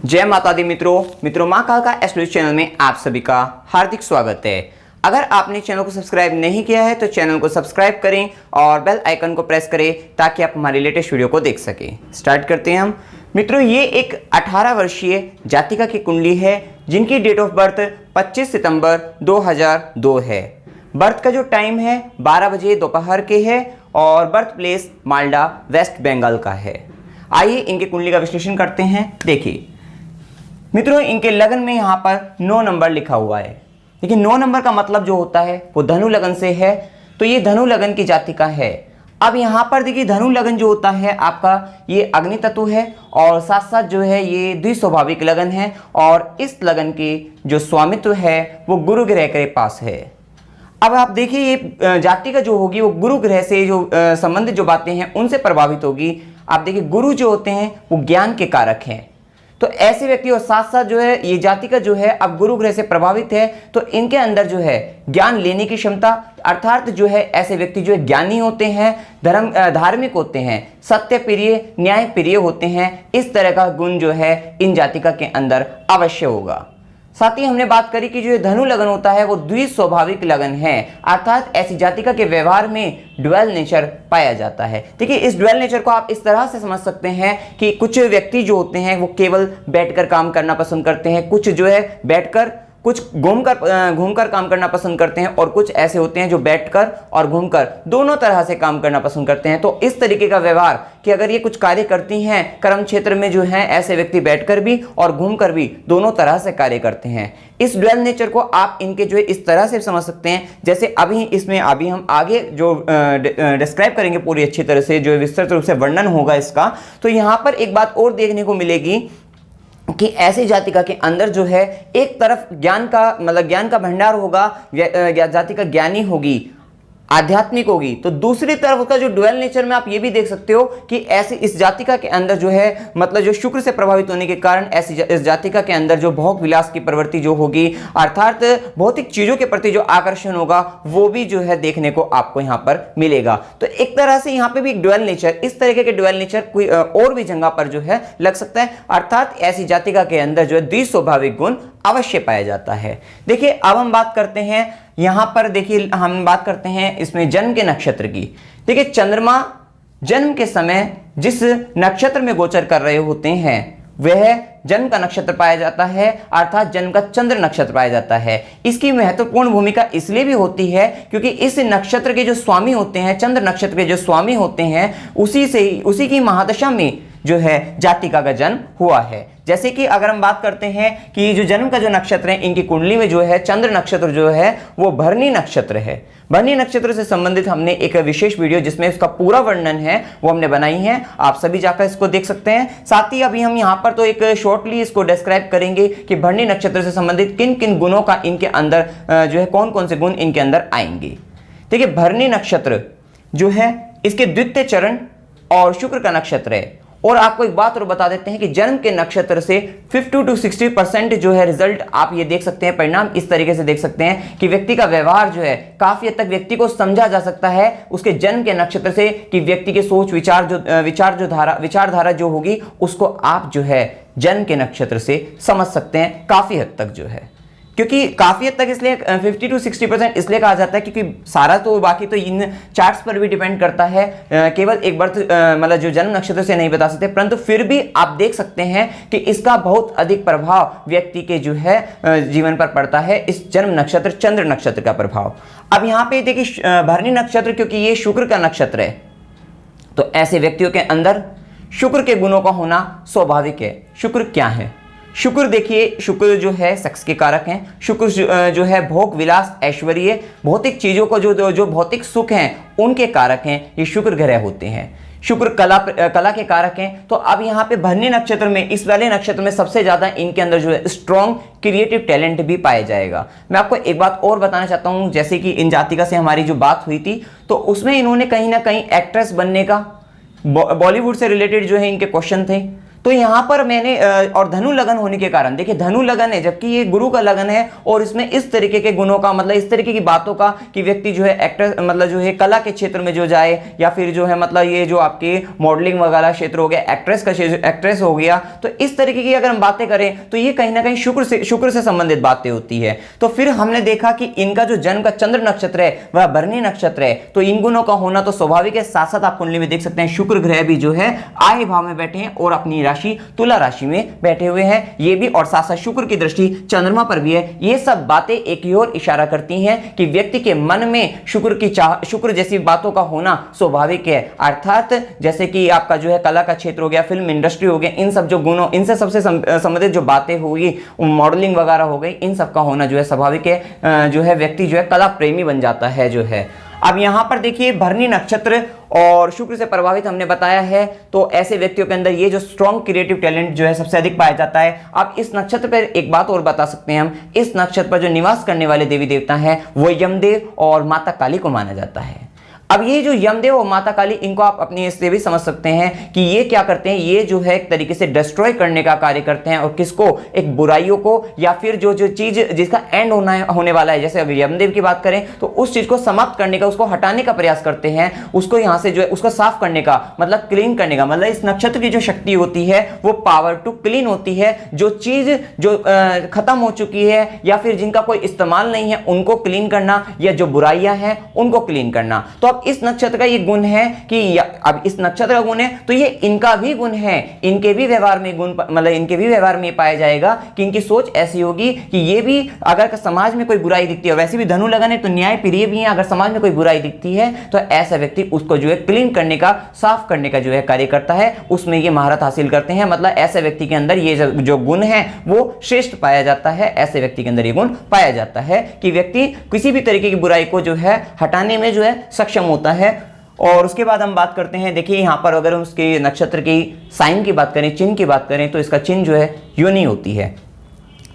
जय माता दी मित्रों माँ काल का एस्ट्रोलॉजी चैनल में आप सभी का हार्दिक स्वागत है। अगर आपने चैनल को सब्सक्राइब नहीं किया है तो चैनल को सब्सक्राइब करें और बेल आइकन को प्रेस करें ताकि आप हमारी लेटेस्ट वीडियो को देख सकें। स्टार्ट करते हैं हम। मित्रों, ये एक 18 वर्षीय जातिका की कुंडली है जिनकी डेट ऑफ बर्थ 25 सितंबर 2002 है। बर्थ का जो टाइम है 12 बजे दोपहर के है और बर्थ प्लेस मालदा वेस्ट बंगाल का है। आइए इनके कुंडली का विश्लेषण करते हैं। देखिए मित्रों, इनके लगन में यहाँ पर 9 नंबर लिखा हुआ है। लेकिन 9 नंबर का मतलब जो होता है वो धनु लगन से है, तो ये धनु लगन की जातिका है। अब यहाँ पर देखिए धनु लगन जो होता है आपका ये अग्नि तत्व है और साथ साथ जो है ये द्विस्वाभाविक लगन है और इस लगन की जो स्वामित्व है वो गुरु ग्रह के पास है। अब आप देखिए ये जातिका जो होगी वो गुरु ग्रह से जो संबंधित जो बातें हैं उनसे प्रभावित होगी। आप देखिए गुरु जो होते हैं वो ज्ञान के कारक हैं, तो ऐसे व्यक्ति और साथ साथ जो है ये जातिका जो है अब गुरु ग्रह से प्रभावित है, तो इनके अंदर जो है ज्ञान लेने की क्षमता, अर्थात जो है ऐसे व्यक्ति जो है ज्ञानी होते हैं, धार्मिक होते हैं, सत्य प्रिय, न्याय प्रिय होते हैं। इस तरह का गुण जो है इन जातिका के अंदर अवश्य होगा। साथ ही हमने बात करी कि जो धनु लगन होता है वो द्विस्वाभाविक लगन है, अर्थात ऐसी जातिका के व्यवहार में ड्वेल नेचर पाया जाता है। देखिए इस ड्वेल नेचर को आप इस तरह से समझ सकते हैं कि कुछ व्यक्ति जो होते हैं वो केवल बैठकर काम करना पसंद करते हैं, कुछ जो है बैठकर कुछ घूमकर काम करना पसंद करते हैं और कुछ ऐसे होते हैं जो बैठकर और घूमकर दोनों तरह से काम करना पसंद करते हैं। तो इस तरीके का व्यवहार कि अगर ये कुछ कार्य करती हैं कर्म क्षेत्र में जो है ऐसे व्यक्ति बैठकर भी और घूमकर भी दोनों तरह से कार्य करते हैं। इस ड्वेल नेचर को आप इनके जो है इस तरह से समझ सकते हैं, जैसे अभी हम आगे जो डिस्क्राइब करेंगे पूरी अच्छी तरह से, जो विस्तृत रूप से वर्णन होगा इसका। तो यहाँ पर एक बात और देखने को मिलेगी कि ऐसी जातिका के अंदर जो है एक तरफ ज्ञान का भंडार होगा, जातिका ज्ञानी होगी, आध्यात्मिक होगी, तो दूसरी तरफ उसका जो ड्वेल नेचर में आप ये भी देख सकते हो कि ऐसे इस जातिका के अंदर जो है जो शुक्र से प्रभावित होने के कारण ऐसी इस जातिका के अंदर जो भोग विलास की प्रवृत्ति जो होगी, अर्थात भौतिक चीजों के प्रति जो आकर्षण होगा वो भी जो है देखने को आपको यहाँ पर मिलेगा। तो एक तरह से यहाँ पे भी एक ड्वेल नेचर, इस तरीके के ड्वेल नेचर कोई और भी जगह पर जो है लग सकता है, अर्थात ऐसी जातिका के अंदर जो है द्विस्वाभाविक गुण अवश्य पाया जाता है। देखिए अब हम बात करते हैं यहां पर, देखिए हम बात करते हैं इसमें जन्म के नक्षत्र की। देखिए चंद्रमा जन्म के समय जिस नक्षत्र में गोचर कर रहे होते हैं वह जन्म का नक्षत्र पाया जाता है, अर्थात जन्म का चंद्र नक्षत्र पाया जाता है। इसकी महत्वपूर्ण भूमिका इसलिए भी होती है क्योंकि इस नक्षत्र के जो स्वामी होते हैं, चंद्र नक्षत्र के जो स्वामी होते हैं, उसी की महादशा में जो है जातिका का जन्म हुआ है। जैसे कि अगर हम बात करते हैं कि जो जन्म का जो नक्षत्र है इनकी कुंडली में जो है चंद्र नक्षत्र जो है वो भरणी नक्षत्र है। भरणी नक्षत्र से संबंधित हमने एक विशेष वीडियो जिसमें इसका पूरा वर्णन है वो हमने बनाई है, आप सभी जाकर इसको देख सकते हैं। साथ ही अभी हम यहाँ पर तो एक शॉर्टली इसको डिस्क्राइब करेंगे कि भरणी नक्षत्र से संबंधित किन किन गुणों का इनके अंदर जो है कौन कौन से गुण इनके अंदर आएंगे। देखिए भरणी नक्षत्र जो है इसके द्वितीय चरण और शुक्र का नक्षत्र है। और आपको एक बात और बता देते हैं कि जन्म के नक्षत्र से 50 to 60% जो है रिजल्ट आप ये देख सकते हैं, परिणाम इस तरीके से देख सकते हैं कि व्यक्ति का व्यवहार जो है काफी हद तक व्यक्ति को समझा जा सकता है उसके जन्म के नक्षत्र से, कि व्यक्ति के सोच विचारधारा जो होगी उसको आप जो है जन्म के नक्षत्र से समझ सकते हैं काफी हद तक जो है। क्योंकि काफी हद तक इसलिए 50 to 60% इसलिए कहा जाता है क्योंकि सारा तो बाकी तो इन चार्ट्स पर भी डिपेंड करता है, केवल एक बर्थ जो जन्म नक्षत्र से नहीं बता सकते, परंतु फिर भी आप देख सकते हैं कि इसका बहुत अधिक प्रभाव व्यक्ति के जो है जीवन पर पड़ता है, इस जन्म नक्षत्र चंद्र नक्षत्र का प्रभाव। अब यहाँ पे देखिए भरणी नक्षत्र क्योंकि ये शुक्र का नक्षत्र है, तो ऐसे व्यक्तियों के अंदर शुक्र के गुणों का होना स्वाभाविक है। शुक्र क्या है? शुक्र देखिए, शुक्र जो है सेक्स के कारक हैं। शुक्र जो है भोग विलास, ऐश्वर्य, भौतिक चीजों को जो भौतिक सुख हैं उनके कारक हैं, ये शुक्र ग्रह होते हैं। शुक्र कला के कारक हैं। तो अब यहाँ पे भरणी नक्षत्र में, इस वाले नक्षत्र में सबसे ज्यादा इनके अंदर जो है स्ट्रॉन्ग क्रिएटिव टैलेंट भी पाया जाएगा। मैं आपको एक बात और बताना चाहता हूँ, जैसे कि इन जातिका से हमारी जो बात हुई थी तो उसमें इन्होंने कहीं ना कहीं एक्ट्रेस बनने का, बॉलीवुड से रिलेटेड जो है इनके क्वेश्चन थे, तो यहां पर मैंने और धनु लगन होने के कारण, देखिए धनु लगन है जबकि ये गुरु का लगन है, और इसमें इस तरीके के गुणों का मतलब इस तरीके की बातों का कि व्यक्ति जो है एक्टर मतलब जो है कला के क्षेत्र में जो जाए, या फिर जो है मतलब ये जो आपके मॉडलिंग वगैरह क्षेत्र हो गया, एक्ट्रेस हो गया, तो इस तरीके की अगर हम बातें करें तो ये कहीं ना कहीं शुक्र से संबंधित बातें होती है। तो फिर हमने देखा कि इनका जो जन्म का चंद्र नक्षत्र है वह भरणी नक्षत्र है, तो इन गुणों का होना तो स्वाभाविक है। साथ साथ आप कुंडली में देख सकते हैं शुक्र ग्रह भी जो है आय भाव में बैठे हैं और अपनी राशि तुला राशि में बैठे हुए हैं, ये भी, और साथ साथ शुक्र की दृष्टि चंद्रमा पर भी है। ये सब बातें एक ही ओर इशारा करती हैं कि व्यक्ति के मन में शुक्र जैसी बातों का होना स्वाभाविक है। अर्थात जैसे कि आपका जो है कला का क्षेत्र हो गया, फिल्म इंडस्ट्री हो गया, इन सब जो गुणों, इनसे सबसे संबंधित जो बातें होगी, मॉडलिंग वगैरह हो गई, इन सब का होना जो है स्वाभाविक है। जो है व्यक्ति जो है कला प्रेमी बन जाता है जो है। अब यहां पर देखिए भरणी नक्षत्र और शुक्र से प्रभावित हमने बताया है, तो ऐसे व्यक्तियों के अंदर ये जो स्ट्रॉन्ग क्रिएटिव टैलेंट जो है सबसे अधिक पाया जाता है। अब इस नक्षत्र पर एक बात और बता सकते हैं हम, इस नक्षत्र पर जो निवास करने वाले देवी देवता हैं वो यमदेव और माता काली को माना जाता है। अब ये जो यमदेव और माता काली, इनको आप अपनी इससे भी समझ सकते हैं कि ये क्या करते हैं, ये जो है एक तरीके से डिस्ट्रॉय करने का कार्य करते हैं, और किसको, एक बुराइयों को, या फिर जो चीज जिसका एंड होने वाला है, जैसे अगर यमदेव की बात करें तो उस चीज को समाप्त करने का, उसको हटाने का प्रयास करते हैं, उसको यहां से जो है उसको साफ करने का, मतलब क्लीन करने का, मतलब इस नक्षत्र की जो शक्ति होती है वो पावर टू क्लीन होती है। जो चीज जो खत्म हो चुकी है या फिर जिनका कोई इस्तेमाल नहीं है उनको क्लीन करना, या जो बुराइयां हैं उनको क्लीन करना। तो इस नक्षत्र का ये गुण है कि अब इस नक्षत्र का गुण है तो ये इनका भी गुण है, इनके भी व्यवहार में गुण, मतलब इनके भी व्यवहार में पाया जाएगा कि इनकी सोच ऐसी होगी कि ये भी अगर समाज में कोई बुराई दिखती है, वैसे भी धनु लगन है तो न्याय प्रिय भी है, अगर समाज में कोई बुराई दिखती है तो ऐसा व्यक्ति उसको जो है क्लीन करने का, साफ करने का जो है कार्य करता है, उसमें ये महारत हासिल करते हैं। मतलब ऐसे व्यक्ति के अंदर ये जो गुण है वो श्रेष्ठ पाया जाता है, ऐसे व्यक्ति के अंदर ये गुण पाया जाता है कि व्यक्ति किसी भी तरीके की बुराई को जो है हटाने में जो है सक्षम होता है। और उसके बाद हम बात करते हैं, देखिए यहाँ पर अगर हम उसके नक्षत्र की साइन की बात करें, चिन्ह की बात करें, तो इसका चिन्ह जो है योनि होती है।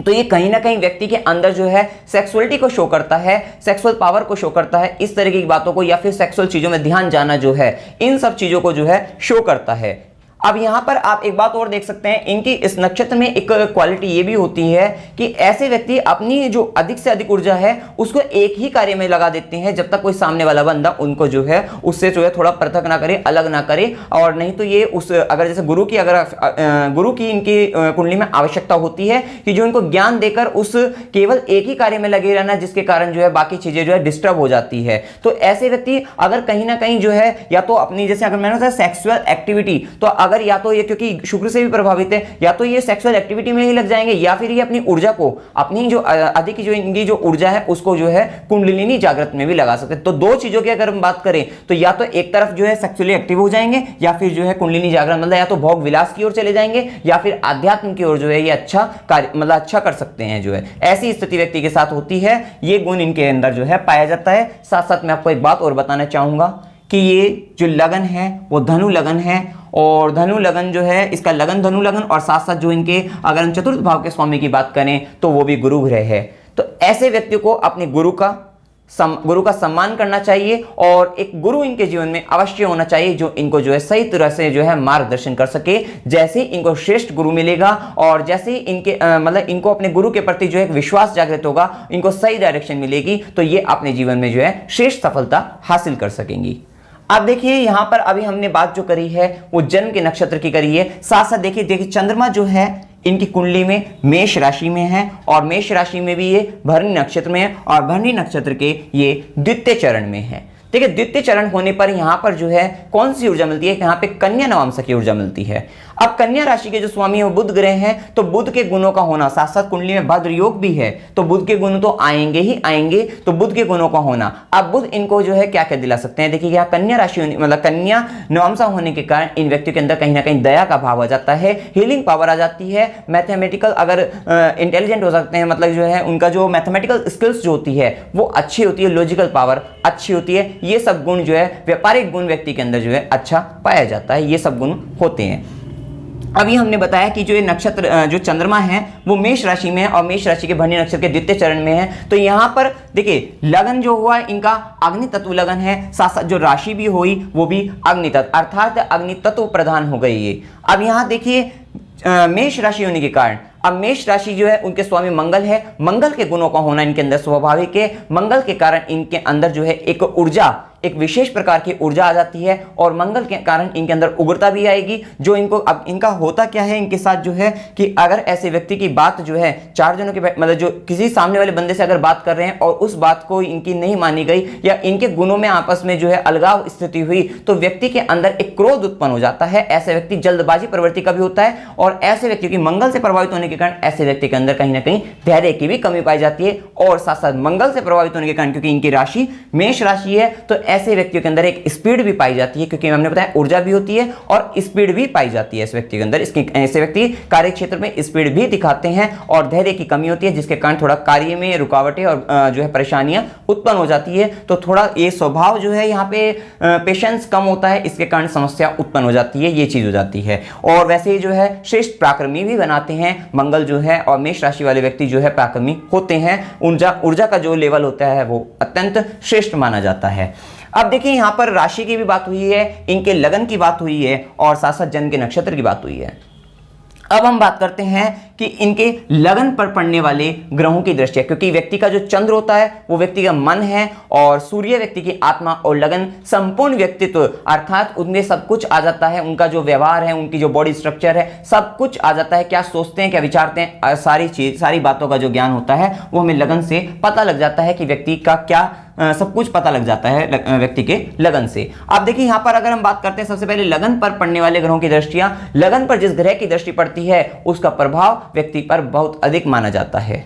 तो ये कहीं ना कहीं व्यक्ति के अंदर जो है सेक्सुअलिटी को शो करता है, सेक्सुअल पावर को शो करता है, इस तरीके की बातों को, या फिर सेक्सुअल चीजों में ध्यान जाना जो है, इन सब चीजों को जो है शो करता है। अब यहां पर आप एक बात और देख सकते हैं, इनकी इस नक्षत्र में एक क्वालिटी ये भी होती है कि ऐसे व्यक्ति अपनी जो अधिक से अधिक ऊर्जा है उसको एक ही कार्य में लगा देते हैं, जब तक कोई सामने वाला बंदा उनको जो है उससे जो है थोड़ा पृथक ना करे, अलग ना करे। और नहीं तो ये उस अगर जैसे गुरु की इनकी कुंडली में आवश्यकता होती है कि जो इनको ज्ञान देकर उस केवल एक ही कार्य में लगे रहना, जिसके कारण जो है बाकी चीजें जो है डिस्टर्ब हो जाती है। तो ऐसे व्यक्ति अगर कहीं ना कहीं जो है या तो अपनी, जैसे अगर मैंने बताया सेक्सुअल एक्टिविटी, तो अगर या तो ये क्योंकि शुक्र से भी प्रभावित है, या तो ये सेक्सुअल एक्टिविटी में ही लग जाएंगे, या फिर ये अपनी ऊर्जा को, अपनी जो अधिक जो इनकी जो ऊर्जा है उसको जो है कुंडलिनी जागृत में भी लगा सकते हैं। तो दो चीजों की अगर हम बात करें तो या तो एक तरफ जो है सेक्सुअली एक्टिव हो जाएंगे, या फिर जो है कुंडलिनी जागरण, मतलब या तो भोग विलास की ओर चले जाएंगे, या फिर आध्यात्म की ओर जो है ये अच्छा कार्य, मतलब अच्छा कर सकते हैं। जो है ऐसी स्थिति व्यक्ति के साथ होती है, ये गुण इनके अंदर जो है पाया जाता है। साथ साथ मैं आपको एक बात और बताना चाहूंगा कि ये जो लगन है वो धनु लगन है, और धनु लगन जो है इसका लगन धनु लगन, और साथ साथ जो इनके अगर हम चतुर्थ भाव के स्वामी की बात करें तो वो भी गुरु ग्रह है। तो ऐसे व्यक्ति को अपने गुरु का सम्मान करना चाहिए, और एक गुरु इनके जीवन में अवश्य होना चाहिए जो इनको जो है सही तरह से जो है मार्गदर्शन कर सके। जैसे इनको श्रेष्ठ गुरु मिलेगा और जैसे इनके मतलब इनको अपने गुरु के प्रति जो है विश्वास जागृत होगा, इनको सही डायरेक्शन मिलेगी, तो ये अपने जीवन में जो है श्रेष्ठ सफलता हासिल कर सकेंगी। अब देखिए यहाँ पर अभी हमने बात जो करी है वो जन्म के नक्षत्र की करी है। साथ साथ देखिए चंद्रमा जो है इनकी कुंडली में मेष राशि में है, और मेष राशि में भी ये भरणी नक्षत्र में है, और भरणी नक्षत्र के ये द्वितीय चरण में है। देखिए द्वितीय चरण होने पर यहाँ पर जो है कौन सी ऊर्जा मिलती है, यहाँ पे कन्या नवांश की ऊर्जा मिलती है। अब कन्या राशि के जो स्वामी है वो बुध ग्रह हैं, तो बुध के गुणों का होना, साथ साथ कुंडली में भद्र योग भी है, तो बुध के गुण तो आएंगे ही आएंगे, तो बुध के गुणों का होना। अब बुध इनको जो है क्या क्या दिला सकते हैं, देखिए यहाँ कन्या राशि मतलब कन्या नवांशा होने के कारण इन व्यक्तियों के अंदर कहीं ना कहीं दया का भाव आ जाता है, हीलिंग पावर आ जाती है, मैथमेटिकल अगर इंटेलिजेंट हो सकते हैं, मतलब जो है उनका जो मैथमेटिकल स्किल्स जो होती है वो अच्छी होती है, लॉजिकल पावर अच्छी होती है। ये सब गुण जो है व्यापारिक गुण व्यक्ति के अंदर जो है अच्छा पाया जाता है, ये सब गुण होते हैं। अभी हमने बताया कि जो ये नक्षत्र जो चंद्रमा है वो मेष राशि में है और मेष राशि के भरणी नक्षत्र के द्वितीय चरण में है। तो यहाँ पर देखिए लगन जो हुआ इनका अग्नि तत्व लगन है, साथ साथ जो राशि भी हुई वो भी अग्नि तत्व अर्थात अग्नि तत्व प्रधान हो गई है। अब यहाँ देखिए मेष राशि होने के कारण अब मेष राशि जो है उनके स्वामी मंगल है, मंगल के गुणों का होना इनके अंदर स्वाभाविक है। मंगल के कारण इनके अंदर जो है एक ऊर्जा, एक विशेष प्रकार की ऊर्जा आ जाती है और मंगल के कारण इनके अंदर उग्रता भी आएगी। जो इनको अब इनका होता क्या है इनके साथ जो है कि अगर ऐसे व्यक्ति की बात जो है चार जनों के मतलब जो किसी सामने वाले बंदे से अगर बात कर रहे हैं और उस बात को इनकी नहीं मानी गई या इनके गुणों में आपस में जो है अलगाव स्थिति हुई तो व्यक्ति के अंदर एक क्रोध उत्पन्न हो जाता है। ऐसे व्यक्ति जल्दबाजी प्रवृत्ति का भी होता है और ऐसे व्यक्ति की मंगल से प्रभावित होने के कारण ऐसे व्यक्ति के अंदर कहीं ना कहीं धैर्य की भी कमी पाई जाती है। और साथ साथ मंगल से प्रभावित होने के कारण क्योंकि इनकी राशि मेष राशि है तो ऐसे व्यक्तियों के अंदर एक स्पीड भी पाई जाती है, क्योंकि हमने बताया ऊर्जा भी होती है और स्पीड भी पाई जाती है इस व्यक्ति के अंदर। इसके ऐसे व्यक्ति कार्य क्षेत्र में स्पीड भी दिखाते हैं और धैर्य की कमी होती है जिसके कारण थोड़ा कार्य में रुकावटें और जो है परेशानियां उत्पन्न हो जाती है। तो थोड़ा ये स्वभाव जो है यहाँ पे पेशेंस कम होता है, इसके कारण समस्या उत्पन्न हो जाती है, ये चीज हो जाती है। और वैसे ही जो है श्रेष्ठ पराक्रमी भी बनाते हैं मंगल जो है और मेष राशि वाले व्यक्ति जो है पराक्रमी होते हैं। ऊर्जा का जो लेवल होता है वो अत्यंत श्रेष्ठ माना जाता है। अब देखिए यहाँ पर राशि की भी बात हुई है, इनके लगन की बात हुई है और साथ साथ जन्म के नक्षत्र की बात हुई है। अब हम बात करते हैं कि इनके लगन पर पड़ने वाले ग्रहों की दृष्टि, क्योंकि व्यक्ति का जो चंद्र होता है वो व्यक्ति का मन है और सूर्य व्यक्ति की आत्मा और लगन संपूर्ण व्यक्तित्व अर्थात उनमें सब कुछ आ जाता है। उनका जो व्यवहार है, उनकी जो बॉडी स्ट्रक्चर है, सब कुछ आ जाता है। क्या सोचते हैं, क्या विचारते हैं, सारी बातों का जो ज्ञान होता है वो हमें लगन से पता लग जाता है कि व्यक्ति का क्या सब कुछ पता लग जाता है व्यक्ति के लगन से। अब देखिए यहाँ पर अगर हम बात करते हैं सबसे पहले लगन पर पड़ने वाले ग्रहों की दृष्टियां, लगन पर जिस ग्रह की दृष्टि पड़ती है उसका प्रभाव व्यक्ति पर बहुत अधिक माना जाता है।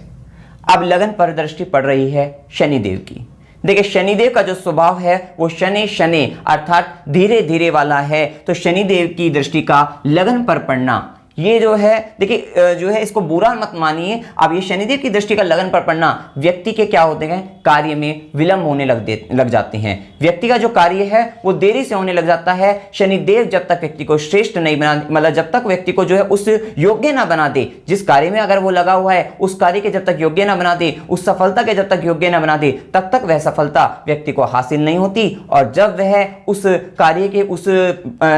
अब लगन पर दृष्टि पड़ रही है शनिदेव की। देखिए शनिदेव का जो स्वभाव है वो शनि अर्थात धीरे धीरे वाला है। तो शनिदेव की दृष्टि का लगन पर पड़ना ये जो है देखिए जो है इसको बुरा मत मानिए। अब ये शनिदेव की दृष्टि का लगन पर पड़ना व्यक्ति के क्या होते हैं, कार्य में विलंब होने लग जाते हैं। व्यक्ति का जो कार्य है वो देरी से होने लग जाता है। शनिदेव जब तक व्यक्ति को श्रेष्ठ नहीं बना, मतलब जब तक व्यक्ति को जो है उस योग्य ना बना दे, जिस कार्य में अगर वो लगा हुआ है उस कार्य के जब तक योग्य ना बना दे, उस सफलता के जब तक योग्य ना बना दे, तब तक वह सफलता व्यक्ति को हासिल नहीं होती। और जब वह उस कार्य के उस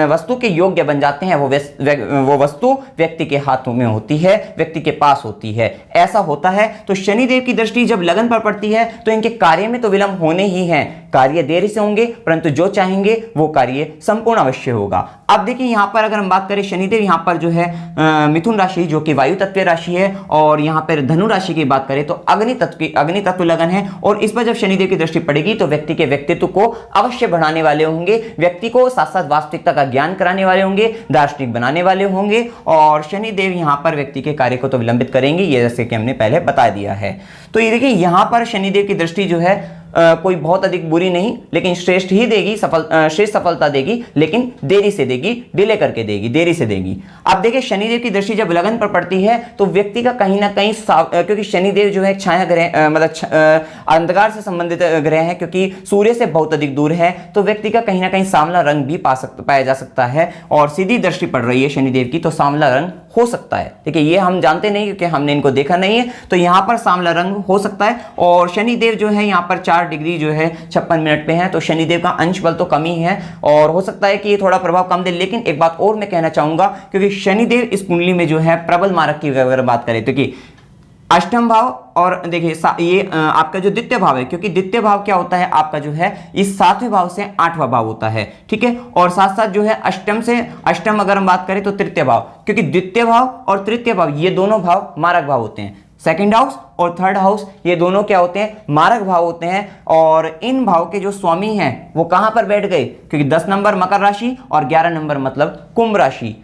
वस्तु के योग्य बन जाते हैं वो वस्तु व्यक्ति के हाथों में होती है, व्यक्ति के पास होती है, ऐसा होता है। तो शनिदेव की दृष्टि जब लगन पर पड़ती है तो इनके कार्य में तो विलंब होने ही हैं, कार्य देरी से होंगे परंतु जो चाहेंगे वो कार्य संपूर्ण अवश्य होगा। अब देखिए यहां पर अगर हम बात करें शनिदेव यहां पर जो है मिथुन राशि जो कि वायु तत्व राशि है और यहां पर धनु राशि की बात करें तो अग्नि तत्व लगन है। और इस पर जब शनिदेव की दृष्टि पड़ेगी तो व्यक्ति के व्यक्तित्व को अवश्य बढ़ाने वाले होंगे, व्यक्ति को साथ साथ वास्तविकता का ज्ञान कराने वाले होंगे, दार्शनिक बनाने वाले होंगे। और शनिदेव यहां पर व्यक्ति के कार्य को तो विलंबित करेंगे, ये जैसे कि हमने पहले बता दिया है। तो ये देखिए यहां पर शनिदेव की दृष्टि जो है कोई बहुत अधिक बुरी नहीं, लेकिन श्रेष्ठ ही देगी, श्रेष्ठ सफलता देगी, लेकिन देरी से देगी, डिले करके देगी, देरी से देगी। अब देखिए शनिदेव की दृष्टि जब लगन पर पड़ती है तो व्यक्ति का कहीं ना कहीं क्योंकि शनिदेव जो है छाया ग्रह मतलब अंधकार से संबंधित ग्रह है, क्योंकि सूर्य से बहुत अधिक दूर है, तो व्यक्ति का कहीं ना कहीं सांवला रंग भी पाया जा सकता है। और सीधी दृष्टि पड़ रही है शनिदेव की तो सांवला रंग हो सकता है। देखिए ये हम जानते नहीं क्योंकि हमने इनको देखा नहीं है, तो यहां पर सांवला रंग हो सकता है। और शनिदेव जो है यहां पर 4 डिग्री जो है 56 मिनट पे है, तो शनिदेव का अंश बल तो कम ही है और हो सकता है कि ये थोड़ा प्रभाव कम दे। लेकिन एक बात और मैं कहना चाहूंगा, क्योंकि शनिदेव इस कुंडली में जो है प्रबल मारक की अगर बात करें तो कि अष्टम भाव और देखिए ये आपका जो द्वितीय भाव है, क्योंकि द्वितीय भाव क्या होता है आपका जो है इस 7वें भाव से 8वां भाव होता है, ठीक है। और साथ साथ जो है अष्टम अगर हम बात करें तो तृतीय भाव, क्योंकि द्वितीय भाव और तृतीय भाव ये दोनों भाव मारक भाव होते हैं। सेकंड हाउस और थर्ड हाउस ये दोनों क्या होते हैं, मारक भाव होते हैं। और इन भाव के जो स्वामी हैं वो कहां पर बैठ गए, क्योंकि 10 नंबर मकर राशि और 11 नंबर मतलब कुंभ राशि,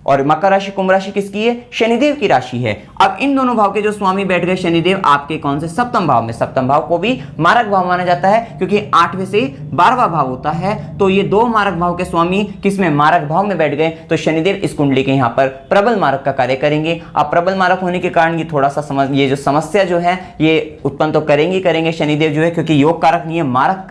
और मकर राशि कुंभ राशि किसकी है, शनिदेव की राशि है। अब इन दोनों भाव के जो स्वामी बैठ गए शनिदेव आपके कौन से, सप्तम भाव में। सप्तम भाव को भी मारक भाव माना जाता है क्योंकि 8वें से 12वां भाव होता है। तो ये 2 मारक भाव के स्वामी किसमें, मारक भाव में बैठ गए, तो शनिदेव इस कुंडली के यहाँ पर प्रबल मारक का कार्य करेंगे। अब प्रबल मारक होने के कारण ये थोड़ा सा ये जो समस्या जो है ये उत्पन्न तो करेंगे शनिदेव जो है, क्योंकि योग कारक नहीं है, मारक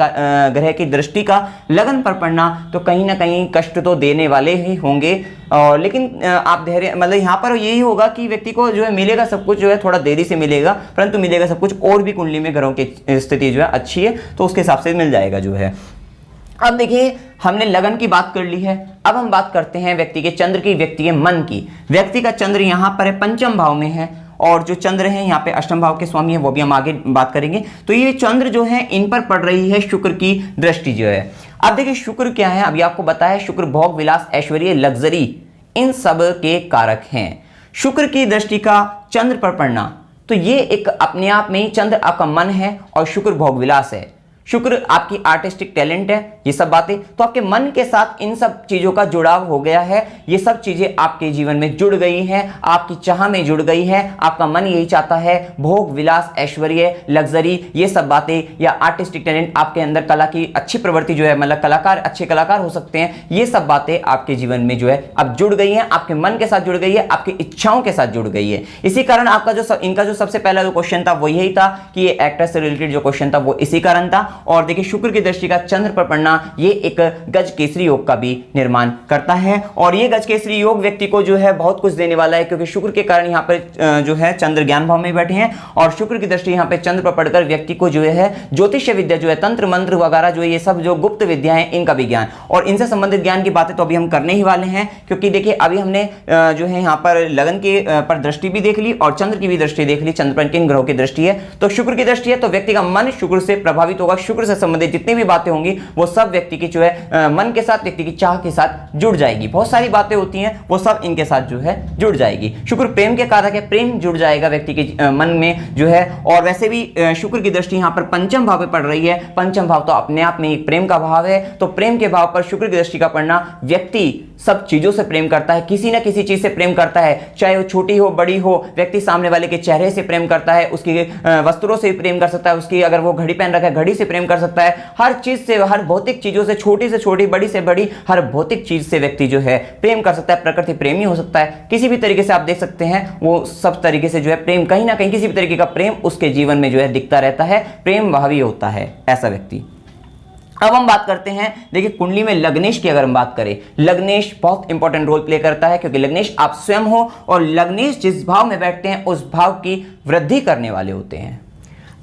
ग्रह की दृष्टि का लगन पर पड़ना तो कहीं ना कहीं कष्ट तो देने वाले ही होंगे। और लेकिन आप धैर्य मतलब यहाँ पर यही होगा कि व्यक्ति को जो है मिलेगा सब कुछ, जो है थोड़ा देरी से मिलेगा, परंतु मिलेगा सब कुछ। और भी कुंडली में ग्रहों की स्थिति जो है अच्छी है, तो उसके हिसाब से मिल जाएगा जो है। अब देखिए हमने लगन की बात कर ली है, अब हम बात करते हैं व्यक्ति के चंद्र की, व्यक्ति के मन की। व्यक्ति का चंद्र यहाँ पर है पंचम भाव में है, और जो चंद्र है यहाँ पे अष्टम भाव के स्वामी है, वो भी हम आगे बात करेंगे। तो ये चंद्र जो है इन पर पड़ रही है शुक्र की दृष्टि जो है। अब देखिए शुक्र क्या है, अभी आपको बताया, शुक्र भोग विलास ऐश्वर्य लग्जरी इन सब के कारक हैं। शुक्र की दृष्टि का चंद्र पर पड़ना, तो ये एक अपने आप में ही, चंद्र आपका मन है और शुक्र भोग विलास है, शुक्र आपकी आर्टिस्टिक टैलेंट है, ये सब बातें, तो आपके मन के साथ इन सब चीजों का जुड़ाव हो गया है। ये सब चीजें आपके जीवन में जुड़ गई हैं, आपकी चाह में जुड़ गई है, आपका मन यही चाहता है, भोग विलास ऐश्वर्य लग्जरी ये सब बातें, या आर्टिस्टिक टैलेंट आपके अंदर, कला की अच्छी प्रवृत्ति जो है, मतलब कलाकार, अच्छे कलाकार हो सकते हैं, ये सब बातें आपके जीवन में जो है अब जुड़ गई हैं, आपके मन के साथ जुड़ गई है, आपकी इच्छाओं के साथ जुड़ गई है। इसी कारण आपका जो इनका जो सबसे पहला जो क्वेश्चन था वो यही था कि ये एक्टर से रिलेटेड जो क्वेश्चन था वो इसी कारण था। और देखिए शुक्र की दृष्टि का चंद्र पर पड़ना, ये एक गज केसरी योग का भी निर्माण करता है, और ये गज केसरी योग व्यक्ति को जो है बहुत कुछ देने वाला है, क्योंकि शुक्र के कारण यहाँ पर जो है चंद्र ज्ञान भाव में बैठे हैं, और शुक्र की दृष्टि यहाँ पे चंद्र पर पड़कर व्यक्ति को जो है ज्योतिष विद्या जो है, तंत्र मंत्र वगैरह जो ये सब जो गुप्त विद्या है, इनका भी ज्ञान, और इनसे संबंधित ज्ञान की बातें तो अभी हम करने ही वाले हैं। क्योंकि देखिए अभी हमने जो है यहाँ पर लगन के पर दृष्टि भी देख ली और चंद्र की भी दृष्टि देख ली, चंद्र पर किन ग्रहों की दृष्टि है, तो शुक्र की दृष्टि है, तो व्यक्ति का मन शुक्र से प्रभावित होगा, शुक्र से संबंधित जितनी भी बातें होंगी वो सब व्यक्ति की जो है मन के साथ, व्यक्ति की चाह के साथ जुड़ जाएगी। बहुत सारी बातें होती हैं वो सब इनके साथ जो है जुड़ जाएगी। शुक्र प्रेम के कारक है, प्रेम जुड़ जाएगा व्यक्ति के मन में जो है। और वैसे भी शुक्र की दृष्टि यहाँ पर पंचम भाव पे पड़ रही है, पंचम भाव तो अपने आप में एक प्रेम का भाव है, तो प्रेम के भाव पर शुक्र की दृष्टि का पड़ना, व्यक्ति सब चीजों से प्रेम करता है, किसी ना किसी चीज से प्रेम करता है, चाहे वो छोटी हो बड़ी हो, व्यक्ति सामने वाले के चेहरे से प्रेम करता है, उसकी वस्त्रों से प्रेम कर सकता है, उसकी अगर वो घड़ी पहन रखा है घड़ी से प्रेम कर सकता है, हर चीज से, हर भौतिक चीजों से, छोटी से छोटी बड़ी से बड़ी हर भौतिक चीज से व्यक्ति जो है प्रेम कर सकता है, प्रकृति प्रेमी हो सकता है, किसी भी तरीके से आप देख सकते हैं वो सब तरीके से जो है प्रेम, कहीं ना कहीं किसी भी तरीके का प्रेम उसके जीवन में जो है दिखता रहता है, प्रेम भावी होता है ऐसा व्यक्ति। अब हम बात करते हैं, देखिए कुंडली में लग्नेश की अगर हम बात करें, लग्नेश बहुत इंपॉर्टेंट रोल प्ले करता है, क्योंकि लग्नेश आप स्वयं हो, और लग्नेश जिस भाव में बैठते हैं उस भाव की वृद्धि करने वाले होते हैं।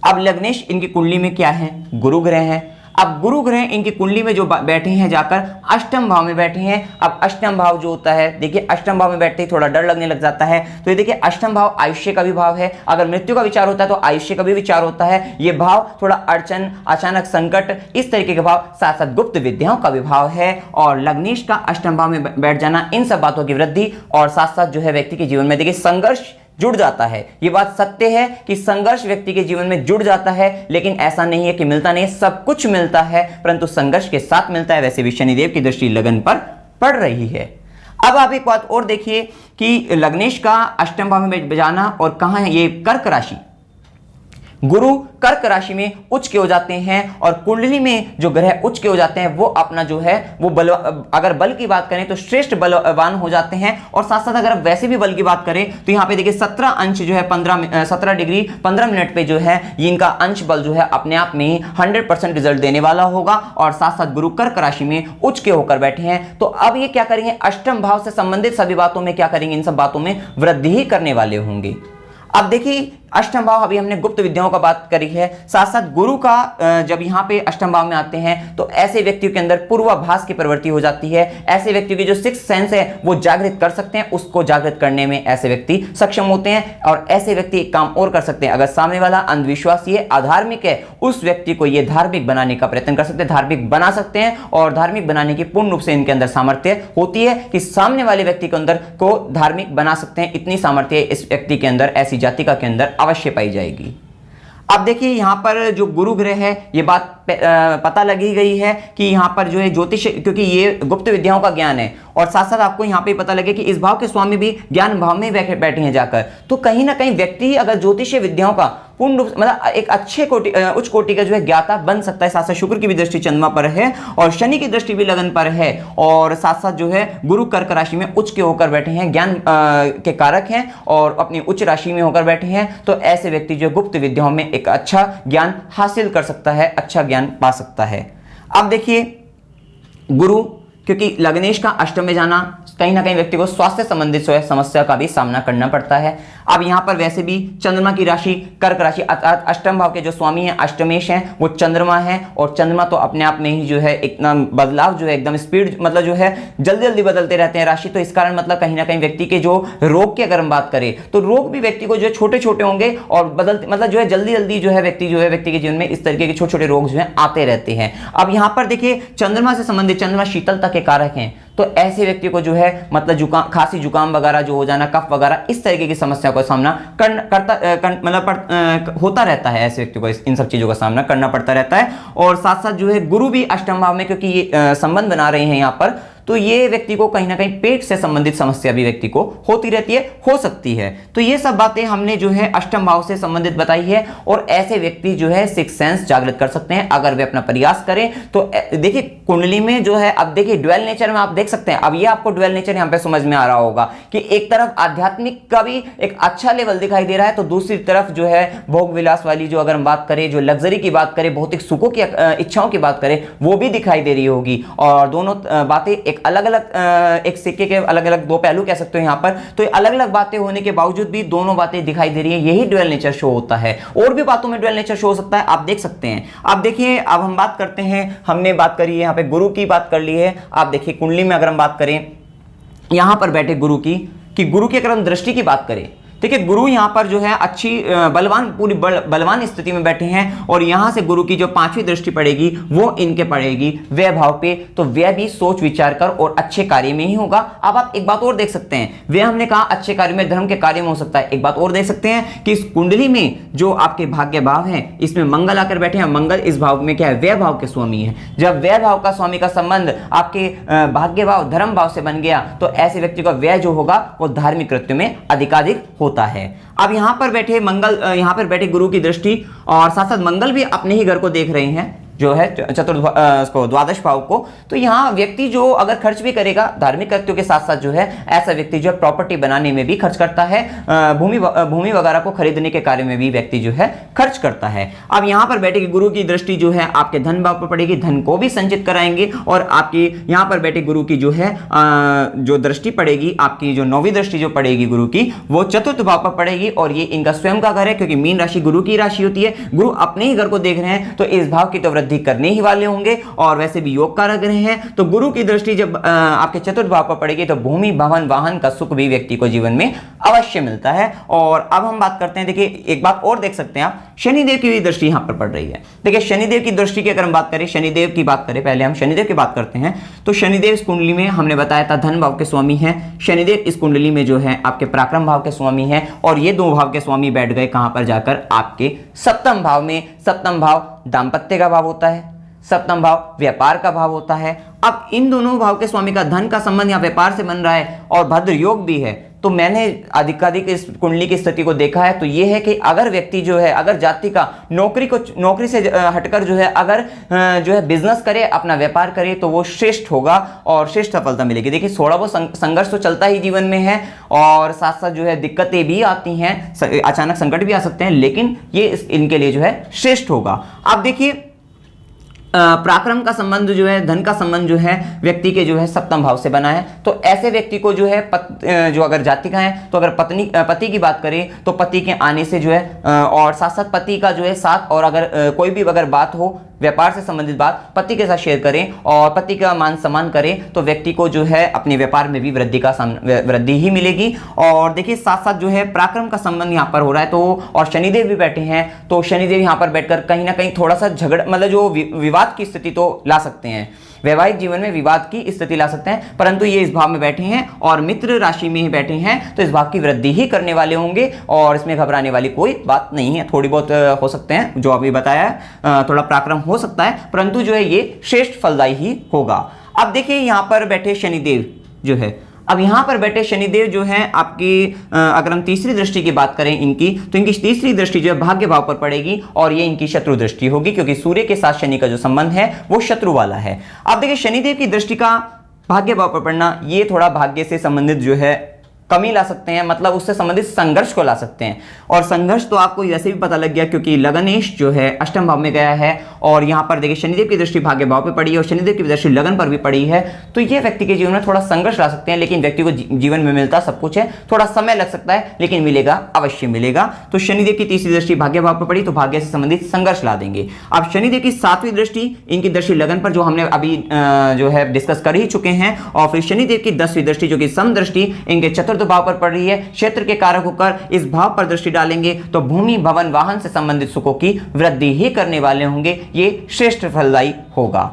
अब लग्नेश इनकी कुंडली में क्या है, गुरु ग्रह है। अब गुरु ग्रह इनकी कुंडली में जो बैठे हैं जाकर अष्टम भाव में बैठे हैं। अब अष्टम भाव जो होता है, देखिए अष्टम भाव में बैठते ही थोड़ा डर लगने लग जाता है, तो ये देखिए अष्टम भाव आयुष्य का भी भाव है, अगर मृत्यु का विचार होता है तो आयुष्य का भी विचार होता है। ये भाव थोड़ा अड़चन, अचानक संकट, इस तरीके के भाव, साथ साथ गुप्त विद्याओं का भी भाव है। और लग्नेश का अष्टम भाव में बैठ जाना इन सब बातों की वृद्धि, और साथ साथ जो है व्यक्ति के जीवन में देखिए संघर्ष जुड़ जाता है। ये बात सत्य है कि संघर्ष व्यक्ति के जीवन में जुड़ जाता है, लेकिन ऐसा नहीं है कि मिलता नहीं, सब कुछ मिलता है, परंतु संघर्ष के साथ मिलता है। वैसे भी शनिदेव की दृष्टि लगन पर पड़ रही है। अब आप एक बात और देखिए कि लग्नेश का अष्टम भाव में जाना, और कहां है ये, कर्क राशि, गुरु कर्क राशि में उच्च के हो जाते हैं, और कुंडली में जो ग्रह उच्च के हो जाते हैं वो अपना जो है वो बल, अगर बल की बात करें तो श्रेष्ठ बलवान हो जाते हैं। और साथ साथ अगर वैसे भी बल की बात करें तो यहाँ पे देखिए 17 अंश जो है 17 डिग्री 15 मिनट पे जो है ये इनका अंश बल जो है अपने आप में ही 100% रिजल्ट देने वाला होगा। और साथ साथ गुरु कर्क राशि में उच्च के होकर बैठे हैं, तो अब ये क्या करेंगे, अष्टम भाव से संबंधित सभी बातों में क्या करेंगे, इन सब बातों में वृद्धि ही करने वाले होंगे। अब देखिए अष्टम भाव, अभी हमने गुप्त विद्याओं का बात करी है, साथ साथ गुरु का जब यहाँ पे अष्टम भाव में आते हैं तो ऐसे व्यक्तियों के अंदर पूर्वाभास की प्रवृत्ति हो जाती है। ऐसे व्यक्तियों की जो सिक्स्थ सेंस है वो जागृत कर सकते हैं, उसको जागृत करने में ऐसे व्यक्ति सक्षम होते हैं। और ऐसे व्यक्ति एक काम और कर सकते हैं, अगर सामने वाला अंधविश्वासी है, अधार्मिक है, उस व्यक्ति को ये धार्मिक बनाने का प्रयत्न कर सकते हैं, धार्मिक बना सकते हैं। और धार्मिक बनाने की पूर्ण रूप से इनके अंदर सामर्थ्य होती है कि सामने वाले व्यक्ति के अंदर को धार्मिक बना सकते हैं। इतनी सामर्थ्य इस व्यक्ति के अंदर, ऐसी जातिका के अंदर अवश्य पाई जाएगी। अब देखिए यहाँ पर जो गुरु ग्रह है, ये बात पता लगी गई है कि यहाँ पर जो है ज्योतिष, क्योंकि ये गुप्त विद्याओं का ज्ञान है, और साथ साथ आपको यहाँ पे पता लगे कि इस भाव के स्वामी भी ज्ञान भाव में बैठे हैं जाकर, तो कहीं ना कहीं व्यक्ति अगर ज्योतिषीय विद्याओं का पूर्ण रूप मतलब एक अच्छे उच्च कोटि का जो है ज्ञाता बन सकता है। साथ साथ शुक्र की भी दृष्टि चंद्रमा पर है, और शनि की दृष्टि भी लगन पर है, और साथ साथ जो है गुरु कर्क राशि में उच्च के होकर बैठे हैं, ज्ञान के कारक हैं, और अपनी उच्च राशि में होकर बैठे हैं। तो ऐसे व्यक्ति जो गुप्त विद्याओं में एक अच्छा ज्ञान हासिल कर सकता है, अच्छा ज्ञान पा सकता है। अब देखिए गुरु क्योंकि लग्नेश का अष्टम में जाना कहीं ना कहीं व्यक्ति को स्वास्थ्य संबंधित जो है समस्या का भी सामना करना पड़ता है। अब यहाँ पर वैसे भी चंद्रमा की राशि कर्क राशि, अर्थात अष्टम भाव के जो स्वामी हैं अष्टमेश हैं वो चंद्रमा है, और चंद्रमा तो अपने आप में ही जो है एकदम बदलाव जो है एकदम स्पीड मतलब जो है जल्दी जल्दी बदलते रहते हैं राशि। तो इस कारण मतलब कहीं ना कहीं व्यक्ति के जो रोग की अगर हम बात करें तो रोग भी व्यक्ति को जो छोटे छोटे होंगे और बदलते मतलब जो है जल्दी जल्दी जो है व्यक्ति के जीवन में इस तरीके के छोटे छोटे रोग जो है आते रहते हैं। अब यहाँ पर देखिए चंद्रमा से संबंधित, चंद्रमा शीतलता के कारक हैं, तो ऐसे व्यक्ति को जो है मतलब जुकाम, खांसी जुकाम वगैरह जो हो जाना, कफ वगैरह इस तरीके की समस्या का सामना होता रहता है। ऐसे व्यक्ति को इन सब चीजों का सामना करना पड़ता रहता है। और साथ साथ जो है गुरु भी अष्टम भाव में, क्योंकि ये संबंध बना रहे हैं यहाँ पर, तो ये व्यक्ति को कहीं ना कहीं पेट से संबंधित समस्या भी व्यक्ति को होती रहती है, हो सकती है। तो ये सब बातें हमने जो है अष्टम भाव से संबंधित बताई है। और ऐसे व्यक्ति जो है सिक्स सेंस जागृत कर सकते हैं अगर वे अपना प्रयास करें। तो देखिए कुंडली में जो है, अब देखिए ड्वेल नेचर में आप देख सकते हैं, अब ये आपको ड्वेल नेचर यहाँ पे समझ में आ रहा होगा कि एक तरफ आध्यात्मिक का भी एक अच्छा लेवल दिखाई दे रहा है, तो दूसरी तरफ जो है भोग विलास वाली जो अगर हम बात करें, जो लग्जरी की बात करें, भौतिक सुखों की इच्छाओं की बात करें, वो भी दिखाई दे रही होगी। और दोनों बातें एक अलग अलग एक सिक्के के अलग अलग दो पहलू कह सकते हो यहाँ पर। तो अलग अलग बातें होने के बावजूद भी दोनों बातें दिखाई दे रही है, यही ड्वेल नेचर शो होता है। और भी बातों में ड्वेल नेचर शो हो सकता है, आप देख सकते हैं। आप देखिए, अब हम बात करते हैं, हमने बात करी है यहाँ पे गुरु की बात कर ली है। आप देखिए कुंडली में अगर हम बात करें यहां पर बैठे गुरु की गुरु की अगर हम दृष्टि की बात करें, देखिए गुरु यहाँ पर जो है अच्छी बलवान पूरी बलवान स्थिति में बैठे हैं, और यहां से गुरु की जो पांचवी दृष्टि पड़ेगी वो इनके पड़ेगी व्यय भाव पे। तो व्यय भी सोच विचार कर और अच्छे कार्य में ही होगा। अब आप एक बात और देख सकते हैं, व्यय हमने कहा अच्छे कार्य में, धर्म के कार्य में हो सकता है। एक बात और देख सकते हैं कि इस कुंडली में जो आपके भाग्य भाव है इसमें मंगल आकर बैठे हैं। मंगल इस भाव में क्या है, व्यय भाव के स्वामी है। जब व्यय भाव का स्वामी का संबंध आपके भाग्य भाव धर्म भाव से बन गया तो ऐसे व्यक्ति का व्यय जो होगा वो धार्मिक कृत्य में अधिकाधिक होता है। अब यहां पर बैठे मंगल, यहां पर बैठे गुरु की दृष्टि, और साथ साथ मंगल भी अपने ही घर को देख रहे हैं जो है द्वादश भाव को। तो यहाँ व्यक्ति जो अगर खर्च भी करेगा धार्मिक कृत्यों के साथ साथ जो है ऐसा व्यक्ति जो है प्रॉपर्टी बनाने में भी खर्च करता है, भूमि वगैरह को खरीदने के कार्य में भी व्यक्ति जो है खर्च करता है। अब यहाँ पर बैठे गुरु की दृष्टि जो है आपके धन भाव पर पड़ेगी, धन को भी संचित कराएंगे। और आपकी यहाँ पर बैठे गुरु की जो है जो दृष्टि पड़ेगी, आपकी जो नौवीं दृष्टि जो पड़ेगी गुरु की, वो चतुर्थ भाव पर पड़ेगी। और ये इनका स्वयं का घर है, क्योंकि मीन राशि गुरु की राशि होती है। गुरु अपने ही घर को देख रहे हैं तो इस भाव की तो वृद्धि करने ही वाले होंगे, और वैसे भी योग कारक ग्रह हैं। तो गुरु की दृष्टि जब आपके चतुर्थ भाव पर पड़ेगी तो भूमि भवन वाहन का सुख भी व्यक्ति को जीवन में अवश्य मिलता है। और अब हम बात करते हैं, देखिए एक बात और देख सकते हैं आप, शनिदेव की भी दृष्टि यहां पर पड़ रही है। देखिए शनिदेव की दृष्टि की अगर हम बात करें, शनिदेव की बात करें, पहले हम शनिदेव की बात करते हैं। तो शनिदेव इस कुंडली में हमने बताया था धन भाव के स्वामी हैं। शनिदेव इस कुंडली में जो है आपके पराक्रम भाव के स्वामी हैं, और ये दो भाव के स्वामी बैठ गए कहां पर जाकर, आपके सप्तम भाव में। सप्तम भाव दाम्पत्य का भाव होता है, सप्तम भाव व्यापार का भाव होता है। अब इन दोनों भाव के स्वामी का धन का संबंध यहाँ व्यापार से बन रहा है और भद्र योग भी है। तो मैंने अधिकाधिक इस कुंडली की स्थिति को देखा है, तो ये है कि अगर व्यक्ति जो है, अगर जाति का नौकरी से हटकर जो है अगर जो है बिजनेस करे, अपना व्यापार करे, तो वो श्रेष्ठ होगा और श्रेष्ठ सफलता मिलेगी। देखिए थोड़ा बहुत संघर्ष तो चलता ही जीवन में है, और साथ साथ जो है दिक्कतें भी आती हैं, अचानक संकट भी आ सकते हैं, लेकिन ये इनके लिए जो है श्रेष्ठ होगा। आप देखिए पराक्रम का संबंध जो है, धन का संबंध जो है व्यक्ति के जो है सप्तम भाव से बना है। तो ऐसे व्यक्ति को जो है जो अगर जाति का है, तो अगर पति की बात करें तो पति के आने से जो है, और साथ साथ पति का जो है साथ, और अगर कोई भी अगर बात हो व्यापार से संबंधित बात, पति के साथ शेयर करें और पति का मान सम्मान करें, तो व्यक्ति को जो है अपने व्यापार में भी वृद्धि ही मिलेगी। और देखिए साथ साथ जो है पराक्रम का संबंध यहाँ पर हो रहा है, तो और शनिदेव भी बैठे हैं, तो शनिदेव यहाँ पर बैठकर कहीं ना कहीं थोड़ा सा झगड़ा, मतलब जो विवाद की स्थिति तो ला सकते हैं, वैवाहिक जीवन में विवाद की स्थिति ला सकते हैं, परंतु ये इस भाव में बैठे हैं और मित्र राशि में ही बैठे हैं, तो इस भाव की वृद्धि ही करने वाले होंगे, और इसमें घबराने वाली कोई बात नहीं है। थोड़ी बहुत हो सकते हैं, जो अभी बताया थोड़ा पराक्रम हो सकता है, परंतु जो है ये श्रेष्ठ फलदायी ही होगा। अब देखिए यहाँ पर बैठे शनिदेव जो है, अब यहां पर बैठे शनिदेव जो है आपकी अगर हम तीसरी दृष्टि की बात करें इनकी, तो इनकी तीसरी दृष्टि जो है भाग्य भाव पर पड़ेगी, और ये इनकी शत्रु दृष्टि होगी, क्योंकि सूर्य के साथ शनि का जो संबंध है वो शत्रु वाला है। अब देखिए शनिदेव की दृष्टि का भाग्य भाव पर पड़ना, ये थोड़ा भाग्य से संबंधित जो है कमी ला सकते हैं, मतलब उससे संबंधित संघर्ष को ला सकते हैं। और संघर्ष तो आपको वैसे भी पता लग गया क्योंकि लगनेश जो है अष्टम भाव में गया है और यहाँ पर देखिए शनिदेव की दृष्टि भाग्य भाव पे पड़ी है और शनिदेव की दृष्टि लगन पर भी पड़ी है। तो ये व्यक्ति के जीवन में थोड़ा संघर्ष ला सकते हैं, लेकिन व्यक्ति को जीवन में मिलता सब कुछ है, थोड़ा समय लग सकता है लेकिन मिलेगा, अवश्य मिलेगा। तो शनिदेव की तीसरी दृष्टि भाग्य भाव पर पड़ी तो भाग्य से संबंधित संघर्ष ला देंगे। अब शनिदेव की सातवीं दृष्टि, इनकी दृष्टि लगन पर जो हमने अभी जो है डिस्कस कर ही चुके हैं, और फिर शनिदेव की 10वीं दृष्टि जो कि सम दृष्टि इनके चतुर्थ भाव पर पड़ रही है। क्षेत्र के कारक होकर इस भाव पर दृष्टि डालेंगे तो भूमि भवन वाहन से संबंधित सुखों की वृद्धि ही करने वाले होंगे, ये श्रेष्ठ फलदायी होगा।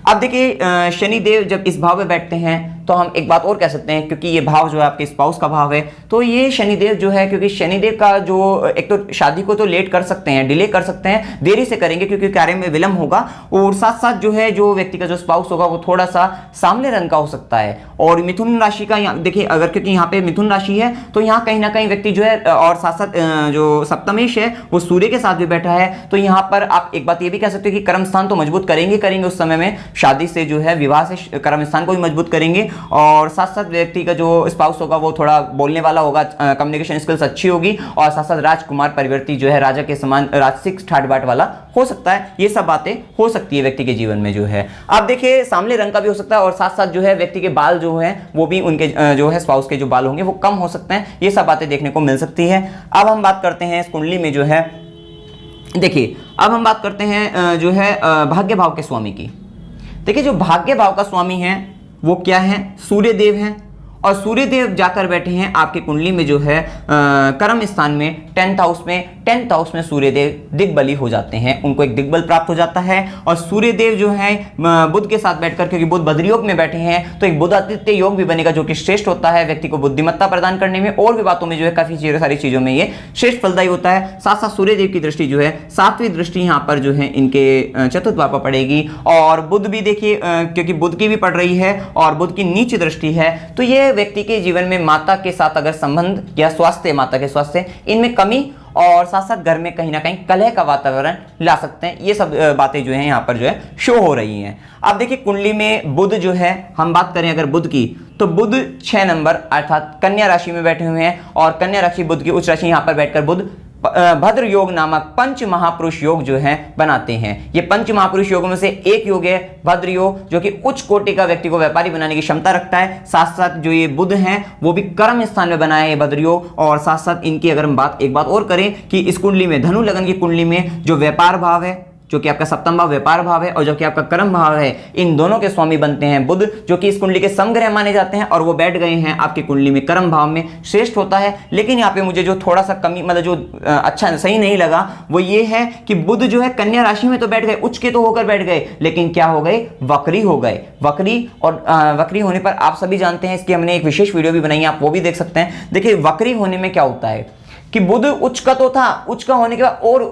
अब देखिए शनिदेव जब इस भाव में बैठते हैं तो हम एक बात और कह सकते हैं, क्योंकि ये भाव जो है आपके स्पाउस का भाव है, तो ये शनिदेव जो है, क्योंकि शनिदेव का जो एक तो शादी को तो लेट कर सकते हैं, डिले कर सकते हैं, देरी से करेंगे क्योंकि कार्य में विलंब होगा, और साथ साथ जो है जो व्यक्ति का जो स्पाउस होगा वो थोड़ा सा सांवले रंग का हो सकता है। और मिथुन राशि का देखिए, अगर क्योंकि यहाँ पे मिथुन राशि है तो यहाँ कहीं ना कहीं व्यक्ति जो है, और साथ साथ जो सप्तमेश है वो सूर्य के साथ भी बैठा है, तो यहाँ पर आप एक बात ये भी कह सकते हो कि कर्म स्थान तो मजबूत करेंगे उस समय में, शादी से जो है विवाह से कर्म स्थान को भी मजबूत करेंगे। और साथ साथ व्यक्ति का जो स्पाउस होगा वो थोड़ा बोलने वाला होगा, कम्युनिकेशन स्किल्स अच्छी होगी, और साथ साथ राजकुमार परिवर्ती जो है राजा के समान राजसिक ठाट बाट वाला हो सकता है। ये सब बातें हो सकती है व्यक्ति के जीवन में जो है। आप देखिए सांवले रंग का भी हो सकता है, और साथ साथ जो है व्यक्ति के बाल जो है वो भी उनके जो है स्पाउस के जो बाल होंगे वो कम हो सकते हैं। ये सब बातें देखने को मिल सकती है। अब हम बात करते हैं इस कुंडली में जो है, देखिए अब हम बात करते हैं जो है भाग्य भाव के स्वामी की। देखिए जो भाग्य भाव का स्वामी है वो क्या है, सूर्य देव है, और सूर्य देव जाकर बैठे हैं आपकी कुंडली में जो है कर्म स्थान में 10th हाउस में। 10th हाउस में सूर्य देव दिग्बली हो जाते हैं, उनको एक दिग्बल प्राप्त हो जाता है। और सूर्य देव जो है बुध के साथ बैठकर, क्योंकि बुध बद्र योग में बैठे हैं तो एक बुध आदित्य योग भी बनेगा जो कि श्रेष्ठ होता है, व्यक्ति को बुद्धिमत्ता प्रदान करने में और भी बातों में जो है काफी सारी चीजों में ये श्रेष्ठ फलदायी होता है। साथ साथ सूर्य देव की दृष्टि जो है 7वीं दृष्टि यहाँ पर जो है इनके चतुर्थ भाव पर पड़ेगी। और बुध भी देखिए क्योंकि बुध की भी पड़ रही है और बुध की नीच दृष्टि है, तो ये व्यक्ति के जीवन में माता के साथ अगर संबंध या स्वास्थ्य, माता के स्वास्थ्य इनमें कमी, और साथ साथ घर में कहीं ना कहीं कलह का वातावरण ला सकते हैं। ये सब बातें जो है यहाँ पर जो है शो हो रही हैं। अब देखिए कुंडली में बुध जो है, हम बात करें अगर बुध की, तो बुध 6 नंबर अर्थात कन्या राशि में बैठे हुए हैं, और कन्या राशि बुध की उच्च राशि, यहाँ पर बैठकर बुध भद्र योग नामक पंच महापुरुष योग जो है बनाते हैं। ये पंच महापुरुष योगों में से एक योग है भद्र योग, जो कि उच्च कोटि का व्यक्ति को व्यापारी बनाने की क्षमता रखता है। साथ साथ जो ये बुध हैं वो भी कर्म स्थान में बनाए ये भद्र योग। और साथ साथ इनकी अगर हम एक बात और करें कि इस कुंडली में, धनु लगन की कुंडली में जो व्यापार भाव है, जो कि आपका सप्तम भाव व्यापार भाव है, और जो कि आपका कर्म भाव है, इन दोनों के स्वामी बनते हैं बुध, जो कि इस कुंडली के समग्रह माने जाते हैं, और वो बैठ गए हैं आपकी कुंडली में कर्म भाव में, श्रेष्ठ होता है। लेकिन यहाँ पे मुझे जो थोड़ा सा कमी, मतलब जो अच्छा सही नहीं लगा वो ये है कि बुध जो है कन्या राशि में तो बैठ गए, उच्च के तो होकर बैठ गए, लेकिन क्या हो गए, वक्री हो गए। वक्री, और वक्री होने पर आप सभी जानते हैं, इसकी हमने एक विशेष वीडियो भी बनाई है, आप वो भी देख सकते हैं। देखिए वक्री होने में क्या होता है कि बुध उच्च का तो था, उच्च का होने के बाद और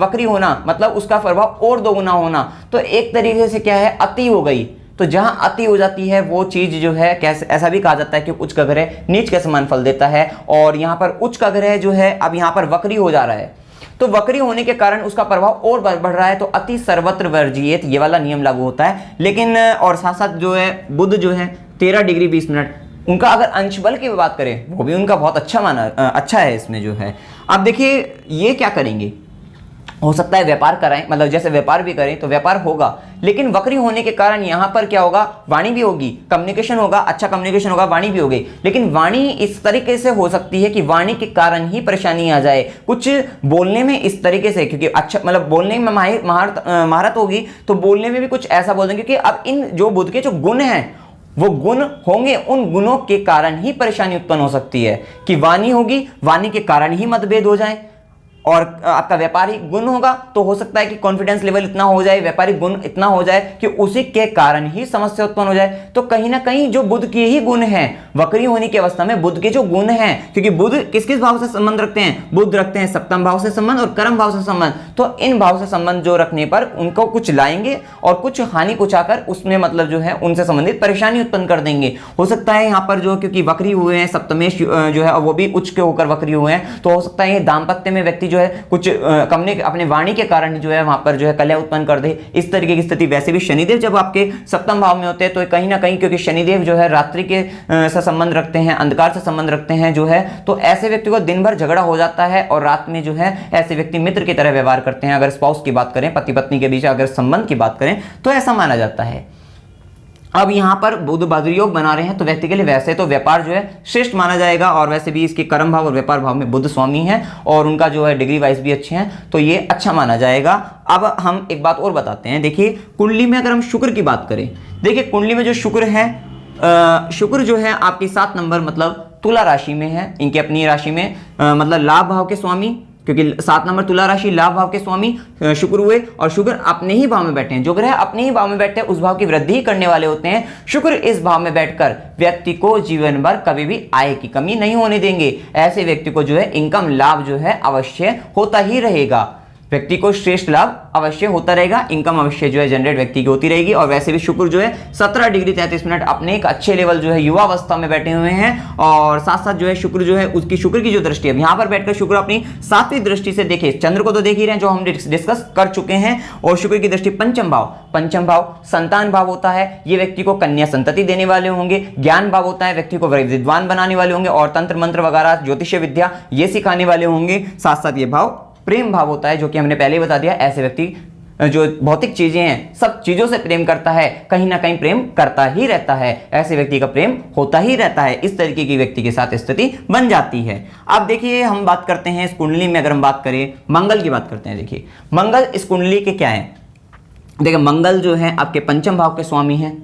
वक्री होना मतलब उसका प्रभाव और दोगुना होना, तो एक तरीके से क्या है, अति हो गई। तो जहां अति हो जाती है वो चीज जो है, कैसे ऐसा भी कहा जाता है कि उच्च का ग्रह नीच के समान फल देता है, और यहाँ पर उच्च का ग्रह जो है अब यहाँ पर वक्री हो जा रहा है, तो वक्री होने के कारण उसका प्रभाव और बढ़ रहा है, तो अति सर्वत्र वर्जियेत ये वाला नियम लागू होता है। लेकिन और साथ साथ जो है बुध जो है 13 डिग्री 20 मिनट, उनका अगर अंश बल की बात करें वो भी उनका बहुत अच्छा है इसमें जो है। अब देखिए ये क्या करेंगे, हो सकता है व्यापार कराएं, मतलब जैसे व्यापार भी करें तो व्यापार होगा, लेकिन वक्री होने के कारण यहाँ पर क्या होगा, वाणी भी होगी, कम्युनिकेशन होगा, अच्छा कम्युनिकेशन होगा, वाणी भी होगी। लेकिन वाणी इस तरीके से हो सकती है कि वाणी के कारण ही परेशानी आ जाए, कुछ बोलने में इस तरीके से, क्योंकि अच्छा मतलब बोलने में महारत होगी तो बोलने में भी कुछ ऐसा बोल देंगे, क्योंकि अब इन जो बुध के जो गुण हैं वो गुण होंगे, उन गुणों के कारण ही परेशानी उत्पन्न हो सकती है कि वाणी होगी, वाणी के कारण ही मतभेद हो जाए। और आपका व्यापारिक गुण होगा तो हो सकता है कि कॉन्फिडेंस लेवल इतना हो जाए, व्यापारिक गुण इतना हो जाए कि उसी के कारण ही समस्या उत्पन्न हो जाए। तो कहीं ना कहीं जो बुध के ही गुण हैं, वक्री होने की अवस्था में बुध के जो गुण हैं, क्योंकि बुध किस किस भाव से संबंध रखते हैं, बुध रखते हैं सप्तम भाव से संबंध और कर्म भाव से संबंध, तो इन भाव से संबंध जो रखने पर उनको कुछ लाएंगे और कुछ हानि कुचाकर उसमें मतलब जो है उनसे संबंधित परेशानी उत्पन्न कर देंगे। हो सकता है यहाँ पर जो क्योंकि वक्री हुए हैं, सप्तमेश जो है वो भी उच्च के होकर वक्री हुए हैं, तो हो सकता है दाम्पत्य में व्यक्ति जो जो है कुछ कमने अपने वाणी के कारण जो है वहां पर जो है कलह उत्पन्न कर दे, इस तरीके की स्थिति। वैसे भी शनिदेव जब आपके सप्तम भाव में होते हैं तो कहीं ना कहीं, क्योंकि शनिदेव जो है रात्रि के से संबंध रखते हैं, अंधकार से संबंध रखते हैं जो है, तो ऐसे व्यक्ति को दिन भर झगड़ा हो जाता है और रात में जो है ऐसे व्यक्ति मित्र की तरह व्यवहार करते हैं। अगर स्पाउस की बात करें, पति पत्नी के बीच अगर संबंध की बात करें तो ऐसा माना जाता है। अब यहां पर बुध भाद्र योग बना रहे हैं तो व्यक्ति के लिए वैसे तो व्यापार जो है श्रेष्ठ माना जाएगा, और वैसे भी इसके कर्म भाव और व्यापार भाव में बुध स्वामी हैं और उनका जो है डिग्री वाइज भी अच्छे हैं, तो ये अच्छा माना जाएगा। अब हम एक बात और बताते हैं। देखिए कुंडली में अगर हम शुक्र की बात करें, देखिए कुंडली में जो शुक्र है, शुक्र जो है आपकी 7 नंबर मतलब तुला राशि में है, इनके अपनी राशि में मतलब लाभ भाव के स्वामी, क्योंकि 7 नंबर तुला राशि लाभ भाव के स्वामी शुक्र हुए, और शुक्र अपने ही भाव में बैठे हैं। जो ग्रह अपने ही भाव में बैठे हैं उस भाव की वृद्धि करने वाले होते हैं। शुक्र इस भाव में बैठकर व्यक्ति को जीवन भर कभी भी आय की कमी नहीं होने देंगे। ऐसे व्यक्ति को जो है इनकम लाभ जो है अवश्य होता ही रहेगा, व्यक्ति को श्रेष्ठ लाभ अवश्य होता रहेगा, इनकम अवश्य जो है जनरेट व्यक्ति की होती रहेगी। और वैसे भी शुक्र जो है 17 डिग्री 33 मिनट अपने एक अच्छे लेवल जो है युवा अवस्था में बैठे हुए हैं, और साथ साथ जो है शुक्र जो है उसकी शुक्र की जो दृष्टि है, यहाँ पर बैठकर शुक्र अपनी 7वीं दृष्टि से देखे, चंद्र को तो देख ही रहे हैं जो हम डिस्कस कर चुके हैं, और शुक्र की दृष्टि पंचम भाव संतान भाव होता है, ये व्यक्ति को कन्या संतति देने वाले होंगे। ज्ञान भाव होता है, व्यक्ति को विद्वान बनाने वाले होंगे और तंत्र मंत्र वगैरह ज्योतिष विद्या ये सिखाने वाले होंगे। साथ साथ ये भाव प्रेम भाव होता है, जो कि हमने पहले ही बता दिया। ऐसे व्यक्ति जो भौतिक चीजें हैं सब चीजों से प्रेम करता है, कहीं ना कहीं प्रेम करता ही रहता है, ऐसे व्यक्ति का प्रेम होता ही रहता है, इस तरीके की व्यक्ति के साथ स्थिति बन जाती है। अब देखिए हम बात करते हैं इस कुंडली में, अगर हम बात करें मंगल की बात करते हैं। देखिए मंगल इस कुंडली के क्या है, देखिए मंगल जो है आपके पंचम भाव के स्वामी हैं।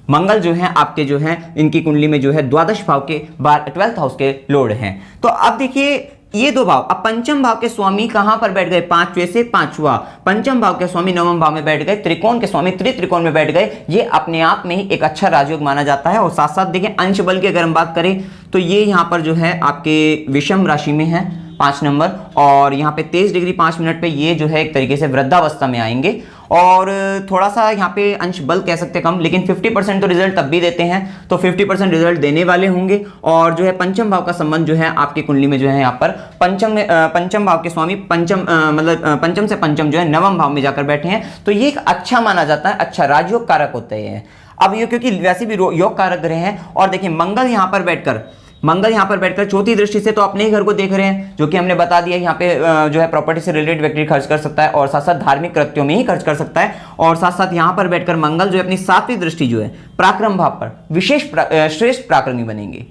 मंगल जो है आपके जो है इनकी कुंडली में जो है द्वादश भाव के 12th हाउस के लॉर्ड हैं। तो अब देखिए ये दो भाव, अब पंचम भाव के स्वामी कहां पर बैठ गए, 5वें से 5वां, पंचम भाव के स्वामी 9वें भाव में बैठ गए, त्रिकोण के स्वामी त्रिकोण में बैठ गए। ये अपने आप में ही एक अच्छा राजयोग माना जाता है। और साथ साथ देखिए अंश बल की अगर हम बात करें तो ये यहां पर जो है आपके विषम राशि में है 5 नंबर, और यहाँ पे 23 डिग्री 5 मिनट पे ये जो है एक तरीके से वृद्धावस्था में आएंगे, और थोड़ा सा यहाँ पे अंश बल कह सकते हैं कम, लेकिन 50% तो रिजल्ट तब भी देते हैं, तो 50% रिजल्ट देने वाले होंगे। और जो है पंचम भाव का संबंध जो है आपकी कुंडली में जो है यहाँ पर पंचम भाव के स्वामी मतलब पंचम से पंचम जो है 9वें भाव में जाकर बैठे हैं, तो ये एक अच्छा माना जाता है, अच्छा राजयोग कारक होते हैं। अब ये क्योंकि वैसे भी योग कारक ग्रह हैं, और देखिए मंगल यहाँ पर बैठकर चौथी दृष्टि से तो अपने ही घर को देख रहे हैं, जो कि हमने बता दिया। यहाँ पे जो है प्रॉपर्टी से रिलेटेड व्यक्ति खर्च कर सकता है, और साथ साथ धार्मिक कृत्यों में ही खर्च कर सकता है। और साथ साथ यहाँ पर बैठकर मंगल जो है अपनी 7वीं दृष्टि जो है पराक्रम भाव पर श्रेष्ठ पराक्रमी बनेंगे।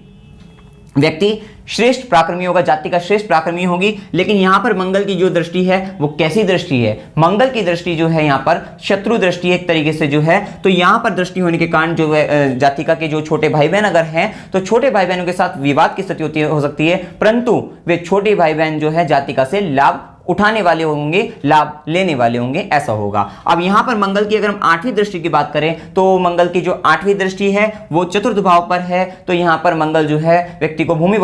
व्यक्ति श्रेष्ठ पराक्रमी होगा, जाति का श्रेष्ठ पराक्रमी होगी। लेकिन यहां पर मंगल की जो दृष्टि है वो कैसी दृष्टि है, मंगल की दृष्टि जो है यहां पर शत्रु दृष्टि एक तरीके से जो है, तो यहां पर दृष्टि होने के कारण जो है जातिका के जो छोटे भाई बहन अगर हैं तो छोटे भाई बहनों के साथ विवाद की स्थिति हो सकती है, परंतु वे छोटे भाई बहन जो है जातिका से लाभ उठाने वाले होंगे, लाभ लेने वाले होंगे, ऐसा होगा। अब यहां पर मंगल की अगर हम 8वीं दृष्टि की बात करें तो मंगल की जो 8वीं दृष्टि है वो चतुर्थ भाव पर है, तो यहां पर मंगल जो है व्यक्ति को भूमि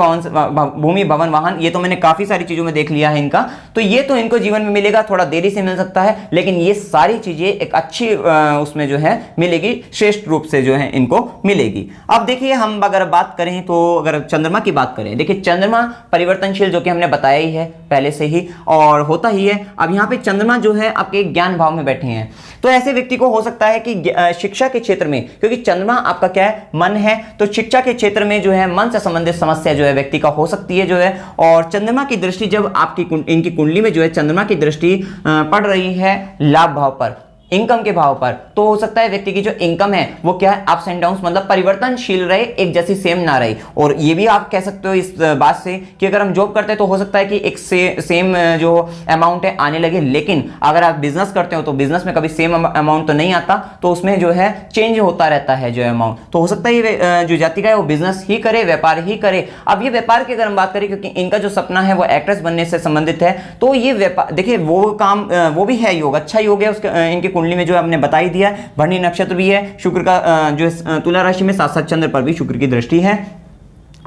भवन वाहन, ये तो मैंने काफी सारी चीजों में देख लिया है इनका, तो ये तो इनको जीवन में मिलेगा, थोड़ा देरी से मिल सकता है, लेकिन ये सारी चीजें एक अच्छी उसमें जो है मिलेगी, श्रेष्ठ रूप से जो है इनको मिलेगी। अब देखिए हम अगर बात करें तो अगर चंद्रमा की बात करें, देखिए चंद्रमा परिवर्तनशील, जो कि हमने बताया ही है पहले से ही और होता ही है। अब यहाँ पे चंद्रमा जो है आपके ज्ञान भाव में बैठे हैं, तो ऐसे व्यक्ति को हो सकता है कि शिक्षा के क्षेत्र में, क्योंकि चंद्रमा आपका क्या है, मन है, तो शिक्षा के क्षेत्र में जो है मन से संबंधित समस्या जो है व्यक्ति का हो सकती है जो है। और चंद्रमा की दृष्टि जब आपकी इनकी कुंडली में जो है चंद्रमा की दृष्टि पड़ रही है लाभ भाव पर, इनकम के भाव पर, तो हो सकता है व्यक्ति की जो इनकम है वो क्या है, अप्स एंड डाउन्स, मतलब परिवर्तनशील रहे, एक जैसी सेम ना रहे। और ये भी आप कह सकते हो इस बात से कि अगर हम जॉब करते हैं तो हो सकता है कि एक सेम जो अमाउंट है आने लगे, लेकिन अगर आप बिजनेस करते हो तो बिजनेस में कभी सेम अमाउंट तो नहीं आता, तो उसमें जो है चेंज होता रहता है जो अमाउंट। तो हो सकता है ये जो जातिका है वो बिजनेस ही करे, व्यापार ही करे। अब ये व्यापार की अगर हम बात करें, क्योंकि इनका जो सपना है वो एक्ट्रेस बनने से संबंधित है, तो ये व्यापार देखिए वो काम वो भी है योग, अच्छा योग है उसके इनके कुंडली में जो हमने बता ही दिया। भरणी नक्षत्र भी है, शुक्र का जो तुला राशि में, साथ साथ चंद्र पर भी शुक्र की दृष्टि है।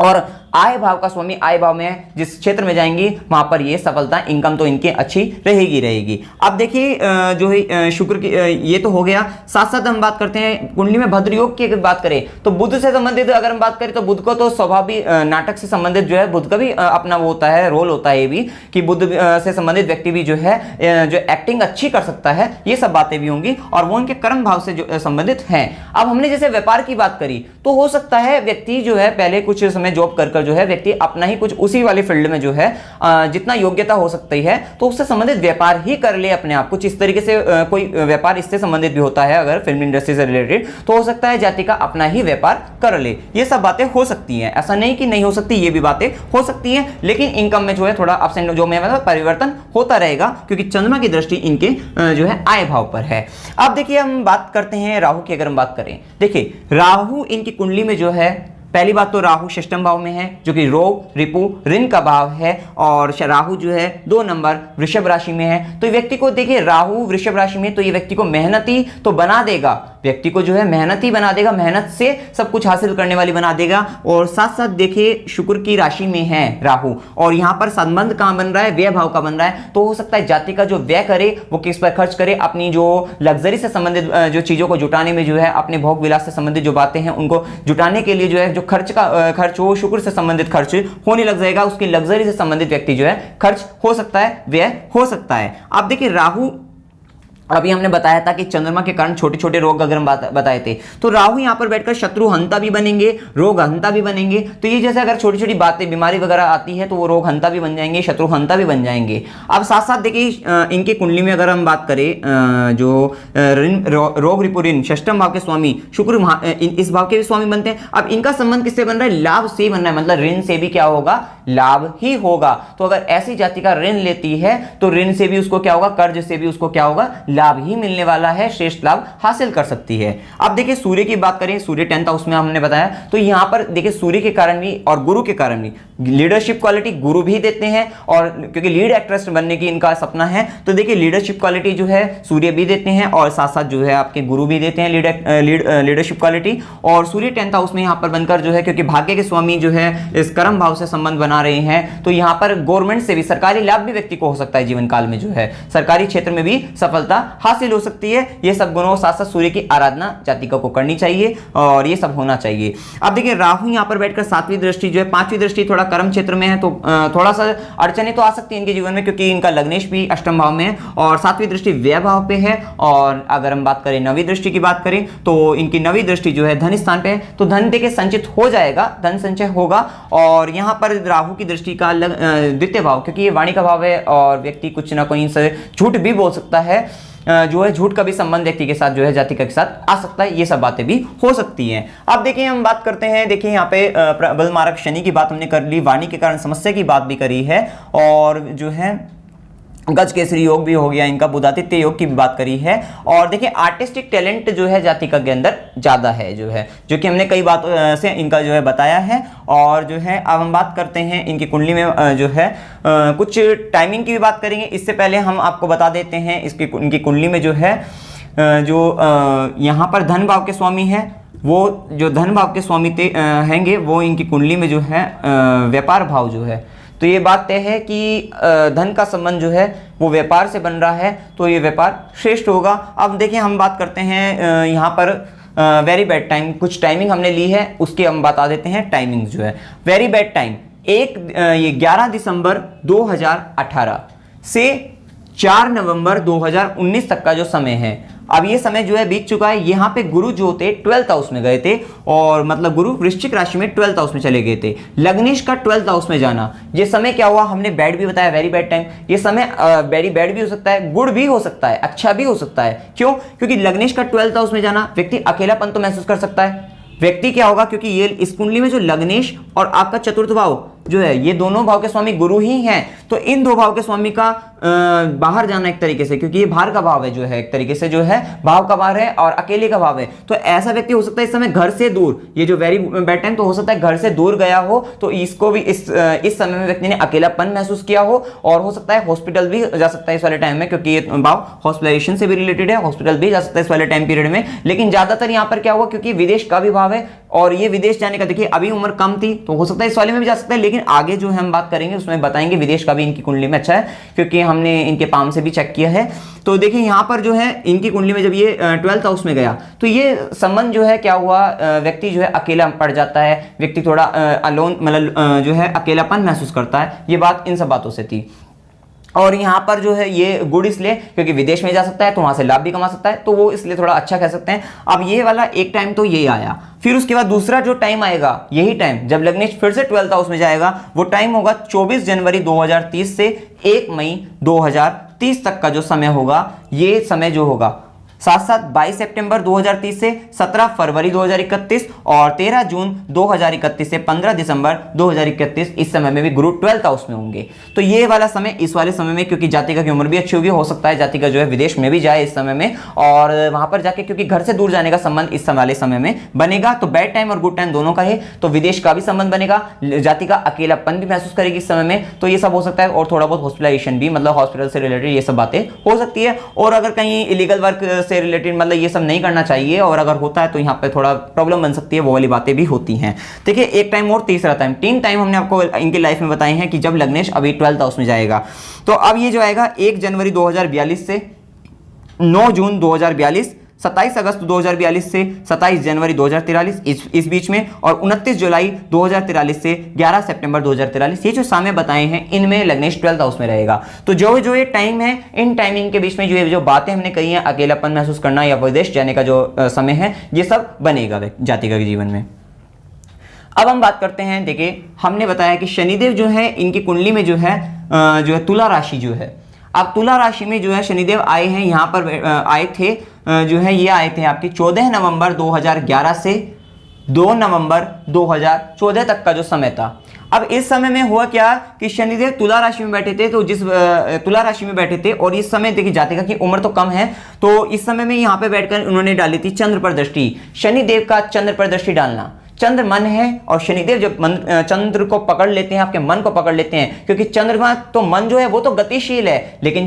और आय भाव का स्वामी आय भाव में है, जिस क्षेत्र में जाएंगी वहां पर ये सफलता इनकम तो इनकी अच्छी रहेगी। अब देखिए जो है शुक्र की ये तो हो गया। साथ साथ हम बात करते हैं कुंडली में भद्र योग की अगर बात करें तो बुध से संबंधित अगर हम बात करें तो बुध को तो स्वाभाविक नाटक से संबंधित जो है बुध का भी अपना वो होता है, रोल होता है ये भी कि बुध से संबंधित व्यक्ति भी जो है जो एक्टिंग अच्छी कर सकता है, ये सब बातें भी होंगी और वो उनके कर्म भाव से जो संबंधित हैं। अब हमने जैसे व्यापार की बात करी तो हो सकता है व्यक्ति जो है पहले कुछ समय जॉब कर जो है व्यक्ति अपना ही कुछ उसी वाले फील्ड में जो है जितना योग्यता हो सकती है तो उससे संबंधित व्यापार ही कर ले अपने आप। कुछ इस तरीके से कोई व्यापार इससे संबंधित भी होता है, अगर फिल्म इंडस्ट्री से रिलेटेड तो हो सकता है जाति का अपना ही व्यापार कर ले। ये सब बातें हो सकती हैं, ऐसा नहीं कि नहीं हो सकती, ये भी बातें हो सकती हैं, लेकिन इनकम में जो है थोड़ा अप्स एंड जो में मतलब परिवर्तन होता रहेगा क्योंकि चंद्रमा की दृष्टि इनके जो है आय भाव पर है। अब देखिए हम बात करते हैं राहु की। अगर हम बात करें, देखिए राहु इनकी कुंडली में जो है, पहली बात तो राहु षष्ठम भाव में है जो कि रोग रिपु ऋण का भाव है और राहु जो है 2 नंबर वृषभ राशि में है। तो व्यक्ति को देखिए राहु वृषभ राशि में तो ये व्यक्ति को मेहनती तो बना देगा, व्यक्ति को जो है मेहनती बना देगा, मेहनत से सब कुछ हासिल करने वाली बना देगा। और साथ साथ देखिए शुक्र की राशि में है राहु और यहाँ पर संबंध कहाँ बन रहा है, व्यय भाव का बन रहा है। तो हो सकता है जाति का जो व्यय करे वो किस पर खर्च करे, अपनी जो लग्जरी से संबंधित जो चीजों को जुटाने में जो है, अपने भोग विलास से संबंधित जो बातें हैं उनको जुटाने के लिए जो है जो खर्च हो शुक्र से संबंधित खर्च होने लग जाएगा, उसकी लग्जरी से संबंधित व्यक्ति जो है खर्च हो सकता है, व्यय हो सकता है। अब देखिए राहु, अभी हमने बताया था कि चंद्रमा के कारण छोटे छोटे रोग अगर हम बताए थे तो राहु यहां पर बैठकर शत्रु हंता भी बनेंगे, रोग हंता भी बनेंगे। तो ये जैसे अगर छोटी छोटी बातें बीमारी वगैरह आती है तो वो रोग हंता भी बन जाएंगे, शत्रु हंता भी बन जाएंगे। अब साथ साथ देखिए इनके कुंडली में अगर हम बात करें जो रोग रिपु ऋण षष्ठम भाव के स्वामी शुक्र इस भाव के भी स्वामी बनते हैं। अब इनका संबंध किससे बन रहा है, लाभ से बन रहा है, मतलब ऋण से भी क्या होगा, लाभ ही होगा। तो अगर ऐसी जाति का ऋण लेती है तो ऋण से भी उसको क्या होगा, कर्ज से भी उसको क्या होगा, लाभ ही मिलने वाला है, श्रेष्ठ लाभ हासिल कर सकती है। अब देखिए सूर्य की बात करें, सूर्य 10th हाउस में हमने बताया तो यहां पर देखिए सूर्य के कारण भी और गुरु के कारण भी लीडरशिप क्वालिटी गुरु भी देते हैं और क्योंकि लीड एक्ट्रेस बनने की इनका सपना है तो देखिए लीडरशिप क्वालिटी जो है सूर्य भी देते हैं और साथ साथ जो है आपके गुरु भी देते हैं लीडरशिप क्वालिटी। और सूर्य 10th हाउस में यहां पर बनकर जो है क्योंकि भाग्य के स्वामी जो है इस कर्म भाव से संबंध बना रहे हैं तो यहां पर गवर्नमेंट से भी सरकारी लाभ भी व्यक्ति को हो सकता है, जीवन काल में जो है सरकारी क्षेत्र में भी सफलता हासिल हो सकती है। ये सब गुणों साथ साथ सूर्य की आराधना जातिका को करनी चाहिए और ये सब होना चाहिए। अब देखिए राहु यहां पर बैठकर 7वीं दृष्टि जो है, 5वीं दृष्टि थोड़ा कर्म क्षेत्र में है तो थोड़ा सा अड़चने तो आ सकती है इनके जीवन में क्योंकि इनका लग्नेश भी अष्टम भाव में है और 7वीं दृष्टि व्यय भाव पे है। और अगर हम बात करें 9वीं दृष्टि की बात करें तो इनकी 9वीं दृष्टि जो है धन स्थान पे है तो धन देखिए संचित हो जाएगा, धन संचय होगा। और यहां पर राहु की दृष्टि का द्वितीय भाव क्योंकि ये वाणी का भाव है और व्यक्ति कुछ ना कहीं से झूठ भी बोल सकता है, जो है झूठ का भी संबंध व्यक्ति के साथ जो है जातिका के साथ आ सकता है, ये सब बातें भी हो सकती हैं। अब देखिए हम बात करते हैं, देखिए यहाँ पे बल मारक शनि की बात हमने कर ली, वाणी के कारण समस्या की बात भी करी है और जो है गज केसरी योग भी हो गया इनका, बुधादित्य योग की भी बात करी है। और देखिए आर्टिस्टिक टैलेंट जो है जातिका के अंदर ज्यादा है जो कि हमने कई बात से इनका जो है बताया है। और जो है अब हम बात करते हैं इनकी कुंडली में जो है कुछ टाइमिंग की भी बात करेंगे। इससे पहले हम आपको बता देते हैं इनकी कुंडली में जो है जो यहाँ पर धन भाव के स्वामी है, वो जो धन भाव के स्वामी हैंगे वो इनकी कुंडली में जो है व्यापार भाव जो है, तो ये बात तय है कि धन का संबंध जो है वो व्यापार से बन रहा है तो ये व्यापार श्रेष्ठ होगा। अब देखिए हम बात करते हैं यहाँ पर वेरी बैड टाइम, कुछ टाइमिंग हमने ली है उसके हम बता देते हैं। टाइमिंग जो है वेरी बैड टाइम ये 11 दिसंबर 2018 से 4 नवंबर 2019 तक का जो समय है, अब ये समय जो है बीत चुका है। यहाँ पे गुरु जो थे 12th हाउस में गए थे और मतलब गुरु वृश्चिक राशि में 12th हाउस में चले गए थे। लग्नेश का 12th हाउस में जाना, ये समय क्या हुआ हमने बैड भी बताया, वेरी बैड टाइम। ये समय वेरी बैड भी हो सकता है, गुड भी हो सकता है, अच्छा भी हो सकता है। क्यों? क्योंकि लग्नेश का 12th हाउस में जाना व्यक्ति अकेलापन तो महसूस कर सकता है। व्यक्ति क्या होगा क्योंकि ये इस कुंडली में जो लग्नेश और आपका चतुर्थ भाव जो है ये दोनों भाव के स्वामी गुरु ही हैं तो इन दो भाव के स्वामी का बाहर जाना एक तरीके से, क्योंकि ये बाहर का भाव है, जो है एक तरीके से जो है भाव का बाहर है और अकेले का भाव है, तो ऐसा व्यक्ति हो सकता है इस समय घर से दूर, ये जो वेरी बैड टाइम, तो हो सकता है घर से दूर गया हो, तो इसको भी इस समय में व्यक्ति ने अकेलापन महसूस किया हो, और हो सकता है हॉस्पिटल भी जा सकता है इस वाले टाइम में, क्योंकि ये भाव हॉस्पिटलाइजेशन से भी रिलेटेड है, हॉस्पिटल भी जा सकता है इस वाले टाइम पीरियड में। लेकिन ज्यादातर यहाँ पर क्या हुआ, क्योंकि विदेश का भी भाव है और ये विदेश जाने का, देखिए अभी उम्र कम थी तो हो सकता है इस वाले में भी जा सकता है, लेकिन आगे जो हम बात करेंगे उसमें बताएंगे विदेश का भी इनकी कुंडली में अच्छा है, क्योंकि हमने इनके पाम से भी चेक किया है। तो देखिए यहाँ पर जो है इनकी कुंडली में जब ये 12th हाउस में गया तो ये संबंध जो है क्या हुआ, व्यक्ति जो है अकेला पड़ जाता है, व्यक्ति थोड़ा अलोन मतलब जो है अकेलापन महसूस करता है, ये बात इन सब बातों से थी। और यहाँ पर जो है ये गुड इसलिए क्योंकि विदेश में जा सकता है तो वहां से लाभ भी कमा सकता है, तो वो इसलिए थोड़ा अच्छा कह सकते हैं। अब ये वाला एक टाइम तो ये आया, फिर उसके बाद दूसरा जो टाइम आएगा, यही टाइम जब लग्नेश फिर से 12th हाउस में जाएगा, वो टाइम होगा 24 जनवरी 2030 से 1 मई 2030 तक का जो समय होगा, ये समय जो होगा साथ साथ 22 सितंबर 2030 से 17 फरवरी 2031 और 13 जून 2031 से 15 दिसंबर 2031, इस समय में भी गुरु 12th हाउस में होंगे। तो ये वाला समय, इस वाले समय में क्योंकि जातिका की उम्र भी अच्छी होगी, हो सकता है जातिका जो है विदेश में भी जाए इस समय में, और वहां पर जाके क्योंकि घर से दूर जाने का संबंध इस वाले समय में बनेगा, तो बैड टाइम और गुड टाइम दोनों का है, तो विदेश का भी संबंध बनेगा, जातिका अकेलापन भी महसूस करेगी इस समय में, तो ये सब हो सकता है, और थोड़ा बहुत हॉस्पिटलाइजेशन भी, मतलब हॉस्पिटल से रिलेटेड ये सब बातें हो सकती है। और अगर कहीं इलीगल वर्क से रिलेटेड मतलब ये सब नहीं करना चाहिए, और अगर होता है तो यहाँ पे थोड़ा प्रॉब्लम बन सकती है, वो वाली बातें भी होती हैं। देखिए एक टाइम और तीसरा टाइम, 3 टाइम हमने आपको इनकी लाइफ में बताए हैं कि जब लग्नेश अभी 12th हाउस में जाएगा। तो अब ये जो आएगा 1 जनवरी 2042 से 9 जून 2042, 27 अगस्त 2042 से 27 जनवरी 2043 इस बीच में, और 29 जुलाई 2043 से 11 सितंबर 2043, ये जो समय बताए हैं इनमें लग्नेश 12th हाउस में रहेगा। तो जो ये टाइम है, इन टाइमिंग के बीच में जो बातें हमने कही हैं, अकेलापन महसूस करना या विदेश जाने का जो समय है, ये सब बनेगा जातिका के जीवन में। अब हम बात करते हैं, देखिए हमने बताया कि शनिदेव जो है इनकी कुंडली में जो है तुला राशि जो है, अब तुला राशि में जो है शनिदेव आए हैं, यहाँ पर आए थे जो है, ये आए थे आपके 14 नवंबर 2011 से 2 नवंबर 2014 तक का जो समय था। अब इस समय में हुआ क्या कि शनिदेव तुला राशि में बैठे थे, तो जिस तुला राशि में बैठे थे, और इस समय देखिए जातिका की उम्र तो कम है, तो इस समय में यहाँ पे बैठकर उन्होंने डाली थी चंद्र पर दृष्टि। शनिदेव का चंद्र पर दृष्टि डालना, चंद्र मन है, और शनिदेव जब चंद्र को पकड़ लेते हैं, आपके मन को पकड़ लेते हैं, क्योंकि चंद्रमा तो मन जो है वो तो गतिशील है, लेकिन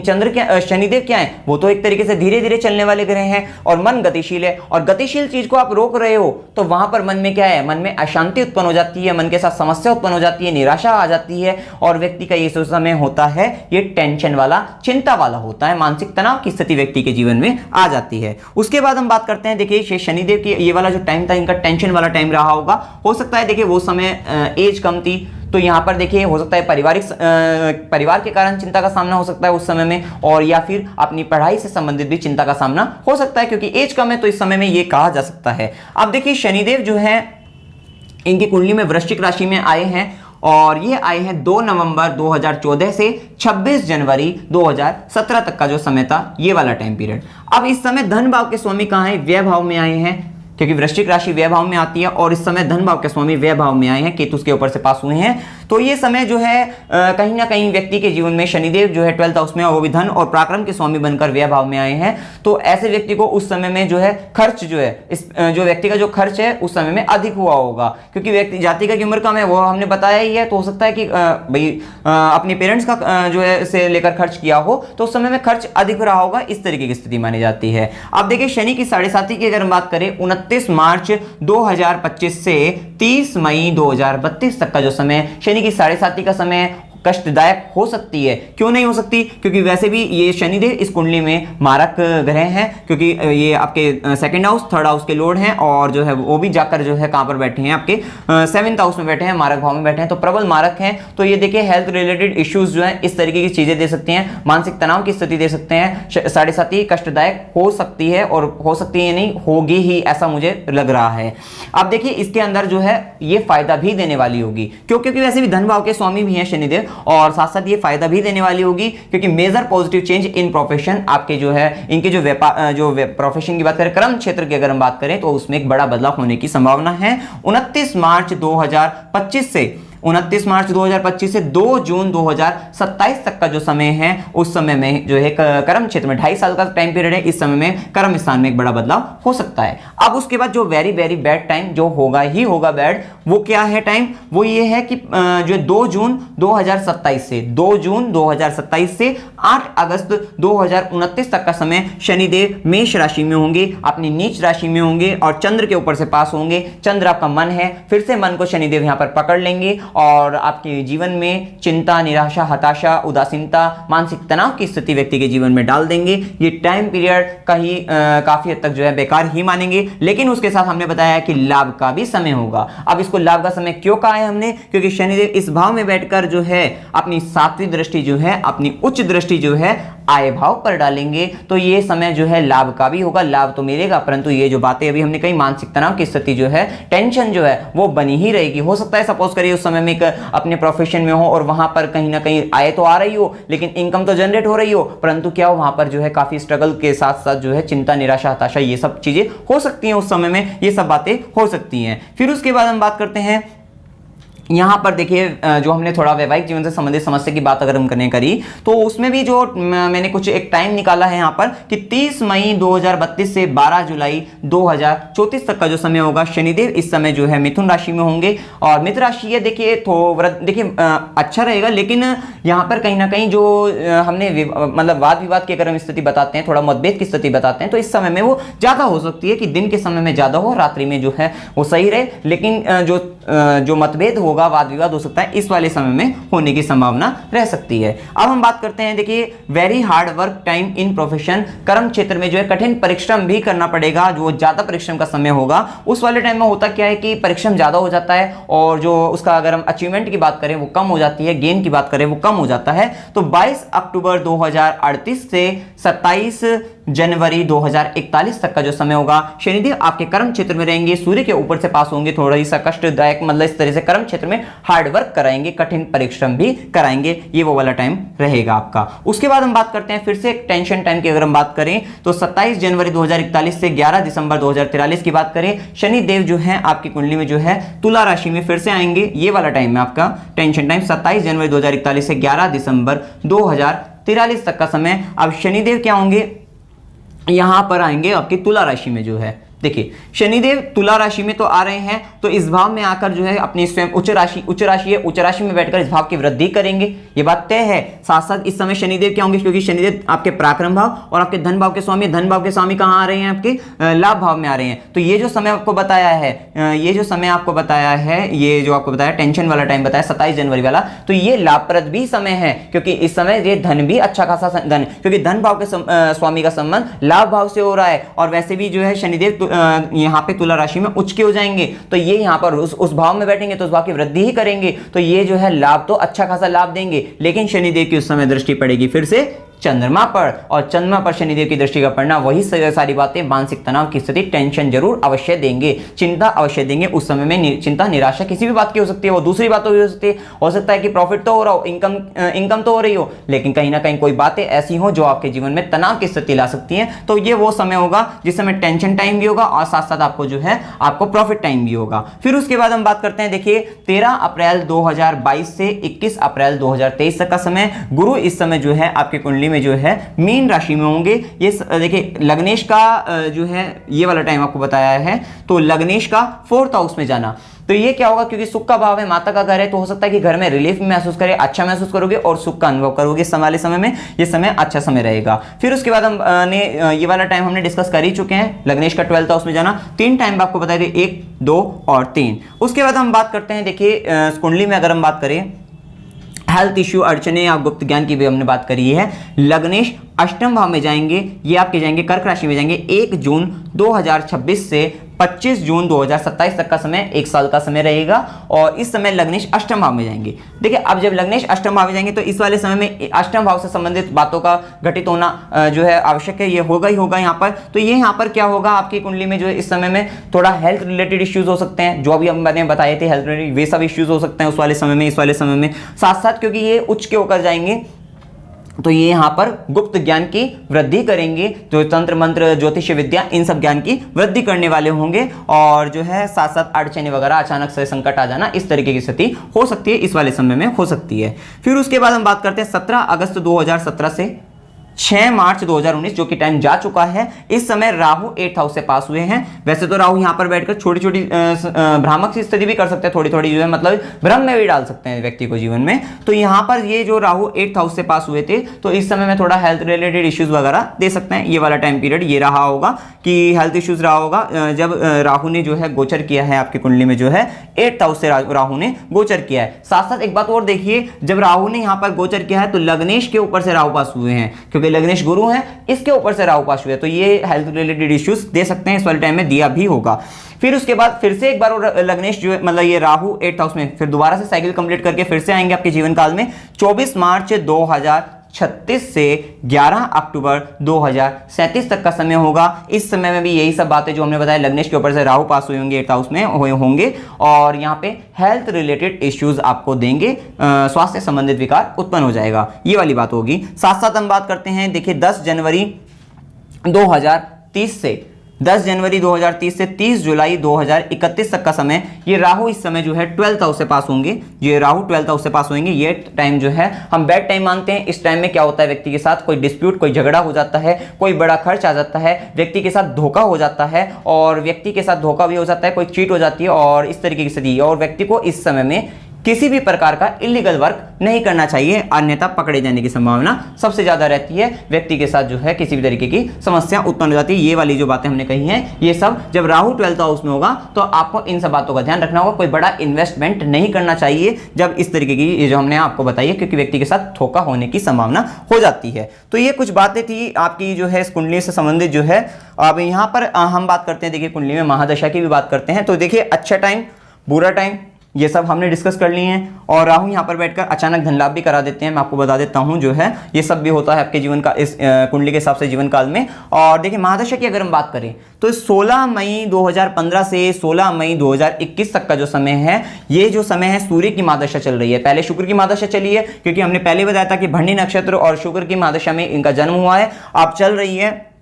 शनिदेव क्या है, वो तो एक तरीके से धीरे धीरे चलने वाले ग्रह हैं, और मन गतिशील है, और गतिशील चीज को आप रोक रहे हो तो वहां पर मन में क्या है, मन में अशांति उत्पन्न हो जाती है, मन के साथ समस्या उत्पन्न हो जाती है, निराशा आ जाती है, और व्यक्ति का ये समय होता है ये टेंशन वाला, चिंता वाला होता है, मानसिक तनाव की स्थिति व्यक्ति के जीवन में आ जाती है। उसके बाद हम बात करते हैं, देखिए शनिदेव की ये वाला जो टाइम था, इनका टेंशन वाला टाइम रहा होगा, हो सकता है देखिए वो समय एज कम थी, तो यहाँ पर देखिए हो सकता है परिवार के कारण चिंता का सामना हो सकता है उस समय में, और या फिर अपनी पढ़ाई से संबंधित भी चिंता का सामना हो सकता है, क्योंकि एज कम है तो इस समय में ये कहा जा सकता है। अब देखिए शनिदेव जो है इनकी कुंडली में वृश्चिक राशि में आए हैं, और ये आए हैं 2 नवंबर 2014 से 26 जनवरी 2017 तक का जो समय था, ये वाला टाइम पीरियड। अब इस समय धन भाव के स्वामी कहाँ है, व्यय भाव में आए हैं, क्योंकि वृश्चिक राशि व्यय भाव में आती है, और इस समय धन भाव के स्वामी व्यय भाव में आए हैं, केतु के ऊपर से पास हुए हैं। तो ये समय जो है कहीं ना कहीं व्यक्ति के जीवन में शनिदेव जो है 12th हाउस में, वो भी धन और पराक्रम के स्वामी बनकर व्यय भाव में आए हैं, तो ऐसे व्यक्ति को उस समय में जो है खर्च जो है, इस जो व्यक्ति का जो खर्च है उस समय में अधिक हुआ होगा, क्योंकि व्यक्ति जातिका की उम्र कम है, वो हमने बताया ही है, तो हो सकता है कि भाई अपने पेरेंट्स का जो है से लेकर खर्च किया हो, तो उस समय में खर्च अधिक रहा होगा, इस तरीके की स्थिति मानी जाती है। अब देखिए शनि की 7.5 की अगर हम बात करें, 29 मार्च 2025 से 30 मई 2032 तक का जो समय, शनि की 7.5 का समय कष्टदायक हो सकती है। क्यों नहीं हो सकती, क्योंकि वैसे भी ये शनिदेव इस कुंडली में मारक ग्रह हैं, क्योंकि ये आपके सेकंड हाउस, थर्ड हाउस के लॉर्ड हैं, और जो है वो भी जाकर जो है कहां पर बैठे हैं, आपके 7th हाउस में बैठे हैं, मारक भाव में बैठे हैं, तो प्रबल मारक हैं। तो ये देखिए हेल्थ रिलेटेड इश्यूज जो है इस तरीके की चीजें दे सकते हैं, मानसिक तनाव की स्थिति दे सकते हैं। 7.5 कष्टदायक हो सकती है, और हो सकती है नहीं, होगी ही, ऐसा मुझे लग रहा है। अब देखिए इसके अंदर जो है ये फायदा भी देने वाली होगी, क्योंकि वैसे भी धन भाव के स्वामी भी हैं शनिदेव, और साथ साथ ये फायदा भी देने वाली होगी, क्योंकि major positive change in profession, आपके जो है इनके जो व्यापार, जो प्रोफेशन की बात करें, कर्म क्षेत्र की अगर हम बात करें, तो उसमें एक बड़ा बदलाव होने की संभावना है। 29 मार्च 2025 से 29 मार्च 2025 से 2 जून 2027 तक का जो समय है उस समय में जो है कर्म क्षेत्र में 2.5 साल का टाइम पीरियड है। इस समय में कर्म स्थान में एक बड़ा बदलाव हो सकता है। अब उसके बाद जो वेरी वेरी बैड टाइम जो होगा ही होगा बैड, वो क्या है टाइम, वो ये है कि जो 2 जून 2027 से 2 जून 2027 से 8 अगस्त 2029 तक का समय शनिदेव मेष राशि में होंगे, अपनी नीच राशि में होंगे और चंद्र के ऊपर से पास होंगे। चंद्र आपका मन है, फिर से मन को शनिदेव यहां पर पकड़ लेंगे और आपके जीवन में चिंता, निराशा, हताशा, उदासीनता, मानसिक तनाव की स्थिति व्यक्ति के जीवन में डाल देंगे। ये टाइम पीरियड कहीं काफी हद तक जो है बेकार ही मानेंगे, लेकिन उसके साथ हमने बताया कि लाभ का भी समय होगा। अब इसको लाभ का समय क्यों कहा है हमने, क्योंकि शनिदेव इस भाव में बैठकर जो है अपनी सातवीं दृष्टि जो है, अपनी उच्च दृष्टि जो है आय भाव पर डालेंगे, तो ये समय जो है लाभ का भी होगा, लाभ तो मिलेगा, परंतु ये जो बातें अभी हमने कही मानसिक तनाव की स्थिति जो है, टेंशन जो है वो बनी ही रहेगी। हो सकता है सपोज करिए उस समय में अपने प्रोफेशन में हो और वहां पर कहीं ना कहीं आय तो आ रही हो, लेकिन इनकम तो जनरेट हो रही हो, परंतु क्या हो वहां पर जो है काफी स्ट्रगल के साथ साथ जो है चिंता, निराशा, हताशा ये सब चीजें हो सकती हैं। उस समय में ये सब बातें हो सकती हैं। फिर उसके बाद हम बात करते हैं यहाँ पर देखिए, जो हमने थोड़ा वैवाहिक जीवन से संबंधित समस्या की बात अगर हम करने करी तो उसमें भी जो मैंने कुछ एक टाइम निकाला है यहाँ पर कि 30 मई 2032 से 12 जुलाई 2034 तक का जो समय होगा, शनिदेव इस समय जो है मिथुन राशि में होंगे। और मिथुन राशि है देखिए देखिए अच्छा रहेगा, लेकिन यहाँ पर कहीं ना कहीं जो हमने मतलब वाद विवाद की अगर हम स्थिति बताते हैं, थोड़ा मतभेद की स्थिति बताते हैं, तो इस समय में वो ज्यादा हो सकती है कि दिन के समय में ज्यादा हो, रात्रि में जो है वो सही रहे, लेकिन जो मतभेद होगा, वाद विवाद हो सकता है, इस वाले समय में होने की संभावना रह सकती है। अब हम बात करते हैं, देखिए very hard work time in profession, कर्म क्षेत्र में जो है कठिन परिश्रम भी करना पड़ेगा, जो ज्यादा परिश्रम का समय होगा। उस वाले टाइम में होता क्या है कि परिश्रम ज्यादा हो जाता है और जो उसका अगर हम अचीवमेंट की बात करें वो कम हो जाती है, गेन की बात करें वो कम हो जाता है। तो 22 अक्टूबर 2038 से 27 जनवरी 2041 तक का जो समय होगा, शनिदेव आपके कर्म क्षेत्र में रहेंगे, सूर्य के ऊपर से पास होंगे, थोड़ा सा कष्टदायक मतलब इस तरह से कर्म क्षेत्र में हार्ड वर्क कराएंगे, कठिन परिश्रम भी कराएंगे, ये वो वाला टाइम रहेगा आपका। उसके बाद हम बात करते हैं फिर से एक टेंशन टाइम की अगर हम बात करें तो 27 जनवरी 2041 से 11 दिसंबर 2043 की बात करें, शनिदेव जो है आपकी कुंडली में जो है तुला राशि में फिर से आएंगे। ये वाला टाइम है आपका टेंशन टाइम, 27 जनवरी 2041 से 11 दिसंबर 2043 तक का समय। अब शनिदेव क्या होंगे, यहां पर आएंगे आपकी तुला राशि में जो है। देखिए शनिदेव तुला राशि में तो आ रहे हैं, तो इस भाव में आकर जो है अपनी स्वयं उच्च राशि है, उच्च राशि में बैठकर इस भाव की वृद्धि करेंगे, ये बात तय है। साथ साथ इस समय शनिदेव क्या होंगे, क्योंकि शनिदेव आपके पराक्रम भाव और आपके धन भाव के स्वामी, धन भाव के स्वामी कहां आ रहे हैं, आपके लाभ भाव में आ रहे हैं। तो ये जो समय आपको बताया है, ये जो आपको बताया टेंशन वाला टाइम बताया 27 जनवरी वाला, तो ये लाभप्रद भी समय है, क्योंकि इस समय ये धन भी अच्छा खासा धन, क्योंकि धन भाव के स्वामी का संबंध लाभ भाव से हो रहा है, और वैसे भी जो है शनिदेव यहाँ पे तुला राशि में उच्च के हो जाएंगे, तो ये यहाँ पर उस भाव में बैठेंगे तो उस भाव की वृद्धि ही करेंगे, तो ये जो है लाभ तो अच्छा खासा लाभ देंगे। लेकिन शनिदेव की उस समय दृष्टि पड़ेगी फिर से चंद्रमा पर, और चंद्रमा पर शनिदेव की दृष्टि का पड़ना वही सारी बातें मानसिक तनाव की स्थिति, टेंशन जरूर अवश्य देंगे, चिंता अवश्य देंगे। उस समय में चिंता, निराशा किसी भी बात की हो सकती है, वो दूसरी बातों की हो सकती है। हो सकता है कि प्रॉफिट तो हो रहा हो, इनकम तो हो रही हो, लेकिन कहीं ना कहीं कोई बातें ऐसी हो जो आपके जीवन में तनाव की स्थिति ला सकती है। तो ये वो समय होगा जिस समय टेंशन टाइम भी होगा और साथ साथ आपको जो है आपको प्रॉफिट टाइम भी होगा। फिर उसके बाद हम बात करते हैं, देखिए 13 अप्रैल 2022 से 21 अप्रैल 2023 तक का समय, गुरु इस समय जो है आपकी कुंडली में जो है मीन राशि में होंगे। ये देखिए लग्नेश का जो है ये वाला टाइम आपको बताया है, तो लग्नेश का 4th हाउस में जाना, तो ये क्या होगा, क्योंकि सुख का भाव है, माता का घर है, तो हो सकता है कि घर में रिलीफ महसूस करे, अच्छा महसूस करोगे और सुख का अनुभव करोगे। इस वाले समय में ये समय अच्छा समय रहेगा। फिर उसके बाद हम ये वाला टाइम हमने डिस्कस कर ही चुके हैं, लग्नेश का 12th हाउस में जाना। 3 टाइम आपको बताए थे, 1, 2 और 3। उसके बाद हम बात करते हैं, देखिए कुंडली में अगर हम बात करें हेल्थ इश्यू, अड़चने या गुप्त ज्ञान की भी हमने बात करी है। लग्नेश अष्टम भाव में जाएंगे, ये आपके जाएंगे कर्क राशि में जाएंगे। 1 जून 2026 से 25 जून 2027 तक का समय 1 साल का समय रहेगा, और इस समय लग्नेश अष्टम भाव में जाएंगे। देखिए अब जब लग्नेश अष्टम भाव में जाएंगे तो इस वाले समय में अष्टम भाव से संबंधित बातों का घटित होना जो है आवश्यक है, ये होगा ही होगा यहाँ पर। तो ये यहाँ पर क्या होगा, आपकी कुंडली में जो है इस समय में थोड़ा हेल्थ रिलेटेड इश्यूज हो सकते हैं, जो अभी मैंने बताए थे हेल्थ रिलेटेड, वे सब इश्यूज हो सकते हैं उस वाले समय में, इस वाले समय में। साथ साथ क्योंकि ये उच्च के होकर जाएंगे तो ये यहाँ पर गुप्त ज्ञान की वृद्धि करेंगे, जो तंत्र मंत्र ज्योतिष विद्या इन सब ज्ञान की वृद्धि करने वाले होंगे। और जो है साथ साथ अड़चने वगैरह, अचानक से संकट आ जाना, इस तरीके की स्थिति हो सकती है, इस वाले समय में हो सकती है। फिर उसके बाद हम बात करते हैं 17 अगस्त 2017 से 6 मार्च 2019, जो कि टाइम जा चुका है। इस समय राहु 8th हाउस से पास हुए हैं। वैसे तो राहु यहाँ पर बैठकर छोटी छोटी भ्रामक सी स्थिति भी कर सकते हैं, थोड़ी थोड़ी जो है मतलब भ्रम में भी डाल सकते हैं व्यक्ति को जीवन में। तो यहाँ पर ये जो राहु 8th हाउस से पास हुए थे, तो इस समय में थोड़ा हेल्थ रिलेटेड इश्यूज वगैरह दे सकते हैं। ये वाला टाइम पीरियड ये रहा होगा कि हेल्थ इश्यूज रहा होगा जब राहु ने जो है गोचर किया है आपकी कुंडली में, जो है 8th हाउस से राहु ने गोचर किया है। साथ साथ एक बात और देखिए, जब राहु ने यहाँ पर गोचर किया है तो लग्नेश के ऊपर से राहु पास हुए हैं, क्योंकि लग्नेश गुरु हैं, इसके ऊपर से राहु पास हुए, तो ये हेल्थ रिलेटेड इश्यूज दे सकते हैं, इस वाले टाइम में दिया भी होगा। फिर उसके बाद फिर से एक बार लग्नेश जो है मतलब ये राहु 8th हाउस में फिर दोबारा से साइकिल कंप्लीट करके फिर से आएंगे आपके जीवन काल में 24 मार्च 2036 से 11 अक्टूबर 2037 तक का समय होगा। इस समय में भी यही सब बातें जो हमने बताया, लग्नेश के ऊपर से राहु पास हुए होंगे, 8th हाउस में हुए होंगे, और यहाँ पे हेल्थ रिलेटेड इश्यूज आपको देंगे, स्वास्थ्य संबंधित विकार उत्पन्न हो जाएगा, ये वाली बात होगी। साथ साथ हम बात करते हैं, देखिए 10 जनवरी 2030 से 30 जुलाई 2031 तक का समय, ये राहु इस समय जो है 12th हाउस से पास होंगे। ये राहु 12th हाउस से पास होंगे। ये टाइम जो है हम बैड टाइम मानते हैं। इस टाइम में क्या होता है, व्यक्ति के साथ कोई डिस्प्यूट, कोई झगड़ा हो जाता है, कोई बड़ा खर्च आ जाता है, व्यक्ति के साथ धोखा हो जाता है, और व्यक्ति के साथ धोखा भी हो जाता है, कोई चीट हो जाती है, और इस तरीके की स्थिति। और व्यक्ति को इस समय में किसी भी प्रकार का इलीगल वर्क नहीं करना चाहिए, अन्यथा पकड़े जाने की संभावना सबसे ज्यादा रहती है। व्यक्ति के साथ जो है किसी भी तरीके की समस्या उत्पन्न हो जाती है। ये वाली जो बातें हमने कही हैं, ये सब जब राहु 12th हाउस में होगा तो आपको इन सब बातों का ध्यान रखना होगा। कोई बड़ा इन्वेस्टमेंट नहीं करना चाहिए जब इस तरीके की ये जो हमने आपको बताई है, क्योंकि व्यक्ति के साथ धोखा होने की संभावना हो जाती है। तो ये कुछ बातें थी आपकी जो है इस कुंडली से संबंधित जो है। अब यहाँ पर हम बात करते हैं, देखिए कुंडली में महादशा की भी बात करते हैं। तो देखिए अच्छा टाइम, बुरा टाइम, ये सब हमने डिस्कस कर लिए हैं। और राहु यहाँ पर बैठकर अचानक धन लाभ भी करा देते हैं, मैं आपको बता देता हूँ जो है ये सब भी होता है आपके जीवन का इस कुंडली के हिसाब से जीवन काल में। और देखिए महादशा की अगर हम बात करें तो 16 मई 2015 से 16 मई 2021 तक का जो समय है, ये जो समय है सूर्य की महादशा चल रही है। पहले शुक्र की महादशा चली है, क्योंकि हमने पहले बताया था कि भरणी नक्षत्र और शुक्र की महादशा में इनका जन्म हुआ है। अब चल रही है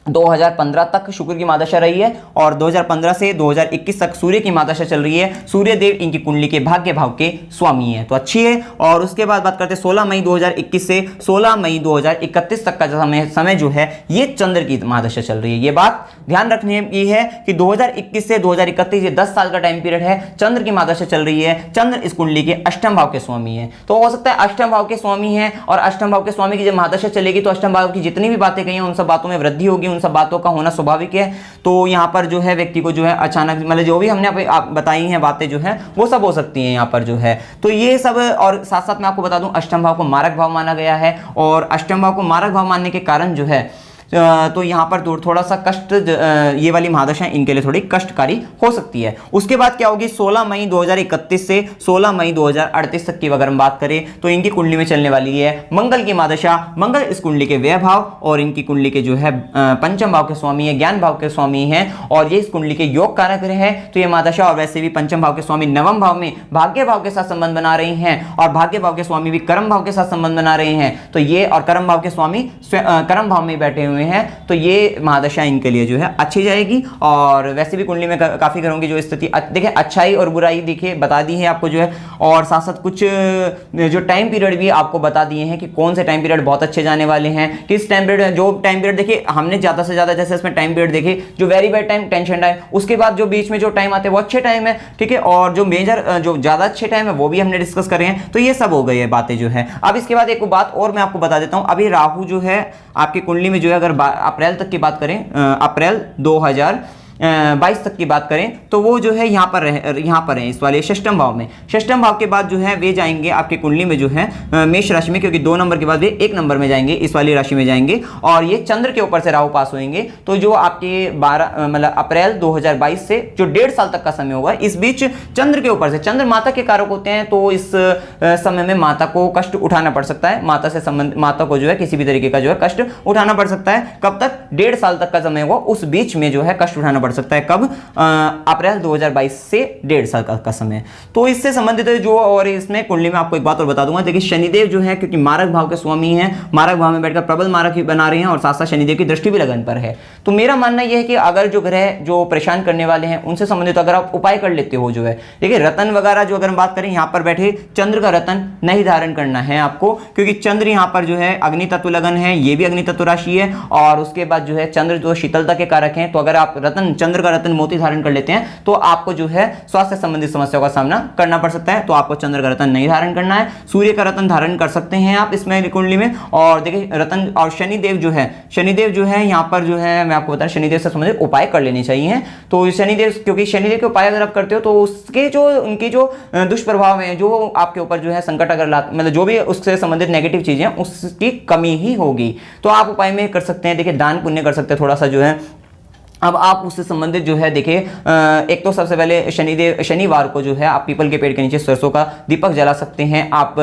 2015 तक शुक्र की महादशा रही है, और 2015 से 2021 तक सूर्य की महादशा चल रही है। सूर्य देव इनकी कुंडली के भाग्य भाव के स्वामी है, तो अच्छी है। और उसके बाद बात करते हैं 16 मई 2021 से 16 मई 2031 तक का समय जो है ये चंद्र की महादशा चल रही है। ये बात ध्यान रखने की है कि 2021 से 2031 ये 10 साल का टाइम पीरियड है, चंद्र की महादशा चल रही है। चंद्र इस कुंडली के अष्टम भाव के स्वामी है, तो हो सकता है अष्टम भाव के स्वामी है, और अष्टम भाव के स्वामी की जब महादशा चलेगी तो अष्टम भाव की जितनी भी बातें कही हैं उन सब बातों में वृद्धि होगी, सब बातों का होना स्वाभाविक है। तो यहां पर जो है व्यक्ति को जो है अचानक मतलब जो भी हमने बताई हैं बातें जो है वो सब हो सकती हैं यहां पर जो है। तो ये सब, और साथ साथ मैं आपको बता दूं अष्टम भाव को मारक भाव माना गया है, और अष्टम भाव को मारक भाव मानने के कारण जो है तो यहाँ पर थोड़ा सा कष्ट, ये वाली महादशा इनके लिए थोड़ी कष्टकारी हो सकती है। उसके बाद क्या होगी 16 मई 2031 से 16 मई 2038 तक की अगर हम बात करें तो इनकी कुंडली में चलने वाली है मंगल की महादशा। मंगल इस कुंडली के व्यय भाव और इनकी कुंडली के जो है पंचम भाव के स्वामी है, ज्ञान भाव के स्वामी है, और ये इस कुंडली के योग कारक है। तो ये महादशा, और वैसे भी पंचम भाव के स्वामी नवम भाव में भाग्य भाव के साथ संबंध बना रही हैं, और भाग्य भाव के स्वामी भी कर्म भाव के साथ संबंध बना रहे हैं। तो ये और कर्म भाव के स्वामी कर्म भाव में बैठे हुए हैं, तो ये महादशा इनके लिए जो है अच्छी जाएगी। और वैसे भी कुंडली में काफी घरों की जो स्थिति देखिए अच्छाई और बुराई देखिए बता दी है आपको जो है, और साथ साथ कुछ जो टाइम पीरियड भी आपको बता दिए हैं कि कौन से टाइम पीरियड बहुत अच्छे जाने वाले हैं, किस टाइम पीरियड, जो टाइम पीरियड देखिए हमने ज्यादा से ज्यादा जैसे इसमें टाइम पीरियड देखे जो very bad time, tension time, उसके बाद जो बीच में जो टाइम आते हैं वो अच्छे टाइम है, ठीक है, और जो मेजर जो ज्यादा अच्छे टाइम है वो भी हमने डिस्कस करे हैं। तो ये सब हो गई है बातें जो है। अब इसके बाद एक बात और मैं आपको बता देता हूं, अभी राहु जो है आपकी कुंडली में जो है अगर अप्रैल तक की बात करें, अप्रैल 2022 तक की बात करें तो वो जो है यहाँ पर है इस वाले षष्ठम भाव में। षष्ठम भाव के बाद जो है वे जाएंगे आपकी कुंडली में जो है मेष राशि में, क्योंकि 2 नंबर के बाद वे 1 नंबर में जाएंगे, इस वाली राशि में जाएंगे, और ये चंद्र के ऊपर से राहु पास होंगे। तो जो आपके 12 मतलब अप्रैल 2022 से जो 1.5 साल तक का समय होगा, इस बीच चंद्र के ऊपर से, चंद्र माता के कारक होते हैं, तो इस समय में माता को कष्ट उठाना पड़ सकता है, माता से संबंध, माता को जो है किसी भी तरीके का जो है कष्ट उठाना पड़ सकता है। कब तक? 1.5 साल तक का समय होगा, उस बीच में जो है कष्ट उठाना पड़ सकता है। कब? अप्रैल 2022 से 1.5 साल का समय। तो इससे संबंधित जो, और इसमें कुंडली में आपको एक बात और बता दूंगा, देखिए शनिदेव जो है क्योंकि मारक भाव के स्वामी हैं, मारक भाव में बैठकर प्रबल मारक ही बना रहे हैं और साथ साथ शनिदेव की दृष्टि भी लगन पर है। तो मेरा मानना यह है कि अगर जो ग्रह जो परेशान करने वाले हैं उनसे संबंधित अगर आप उपाय कर लेते हो, जो है देखिए रतन वगैरह जो अगर हम बात करें, यहाँ पर बैठे चंद्र का रतन नहीं धारण करना है आपको, क्योंकि चंद्र यहाँ पर जो है अग्नि तत्व लगन है, ये भी अग्नि तत्व राशि है, और उसके बाद जो है चंद्र जो शीतलता के कारक हैं। तो अगर आप रतन, चंद्र का रतन मोती धारण कर लेते हैं तो आपको जो है स्वास्थ्य संबंधित समस्याओं का सामना करना पड़ सकता है। तो आपको चंद्र का रतन नहीं धारण करना है। सूर्य का रतन धारण कर सकते हैं आप इसमें कुंडली में। और देखिए रतन और शनिदेव जो है यहाँ पर जो है मैं आपको बताऊं, शनिदेव से संबंधित उपाय कर लेने चाहिए। तो शनिदेव, क्योंकि शनिदेव के उपाय अगर आप करते हो तो उसके जो उनकी जो दुष्प्रभाव है, जो आपके ऊपर जो है संकट अगर मतलब जो भी उससे संबंधित नेगेटिव चीजें उसकी कमी ही होगी। तो आप उपाय में कर सकते हैं, देखिए दान पुण्य कर सकते हैं थोड़ा सा जो है। अब आप उससे संबंधित जो है देखिए एक तो सबसे पहले शनिवार को जो है आप पीपल के पेड़ के नीचे सरसों का दीपक जला सकते हैं आप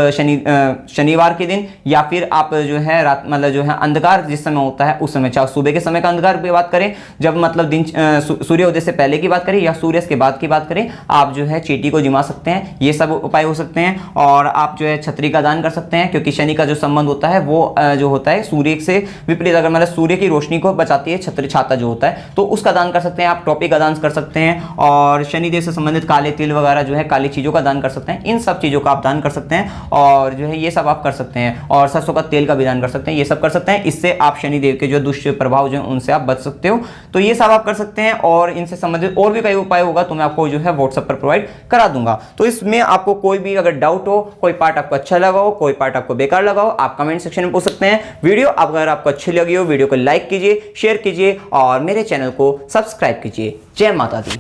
शनिवार के दिन, या फिर आप जो है रात मतलब जो है अंधकार जिस समय होता है उस समय, चाहे सुबह के समय का अंधकार की बात करें, जब मतलब दिन सूर्योदय से पहले की बात करें या सूर्य के बाद की बात करें, आप जो है चींटी को जिमा सकते हैं। ये सब उपाय हो सकते हैं। और आप जो है छतरी का दान कर सकते हैं, क्योंकि शनि का जो संबंध होता है वो जो होता है सूर्य से विपरीत, अगर मतलब सूर्य की रोशनी को बचाती है छतरी, छाता जो होता है, तो उसका दान कर सकते हैं आप। टोपी का दान कर सकते हैं, और शनिदेव से संबंधित काले तिल वगैरह जो है काली चीजों का दान कर सकते हैं। इन सब चीजों का आप दान कर सकते हैं, और जो है ये सब आप कर सकते हैं। और सरसों का तेल का भी दान कर सकते हैं, ये सब कर सकते हैं। इससे आप शनिदेव के जो दुष्प्रभाव जो है उनसे आप बच सकते हो। तो ये सब आप कर सकते हैं, और इनसे संबंधित और भी कई उपाय होगा तो मैं आपको जो है व्हाट्सएप पर प्रोवाइड करा दूंगा। तो इसमें आपको कोई भी अगर डाउट हो, कोई पार्ट आपको अच्छा लगा हो, कोई पार्ट आपको बेकार लगा हो, आप कमेंट सेक्शन में पूछ सकते हैं। वीडियो अगर आपको अच्छी लगी हो, वीडियो को लाइक कीजिए, शेयर कीजिए और मेरे चैनल को सब्सक्राइब कीजिए। जय माता दी।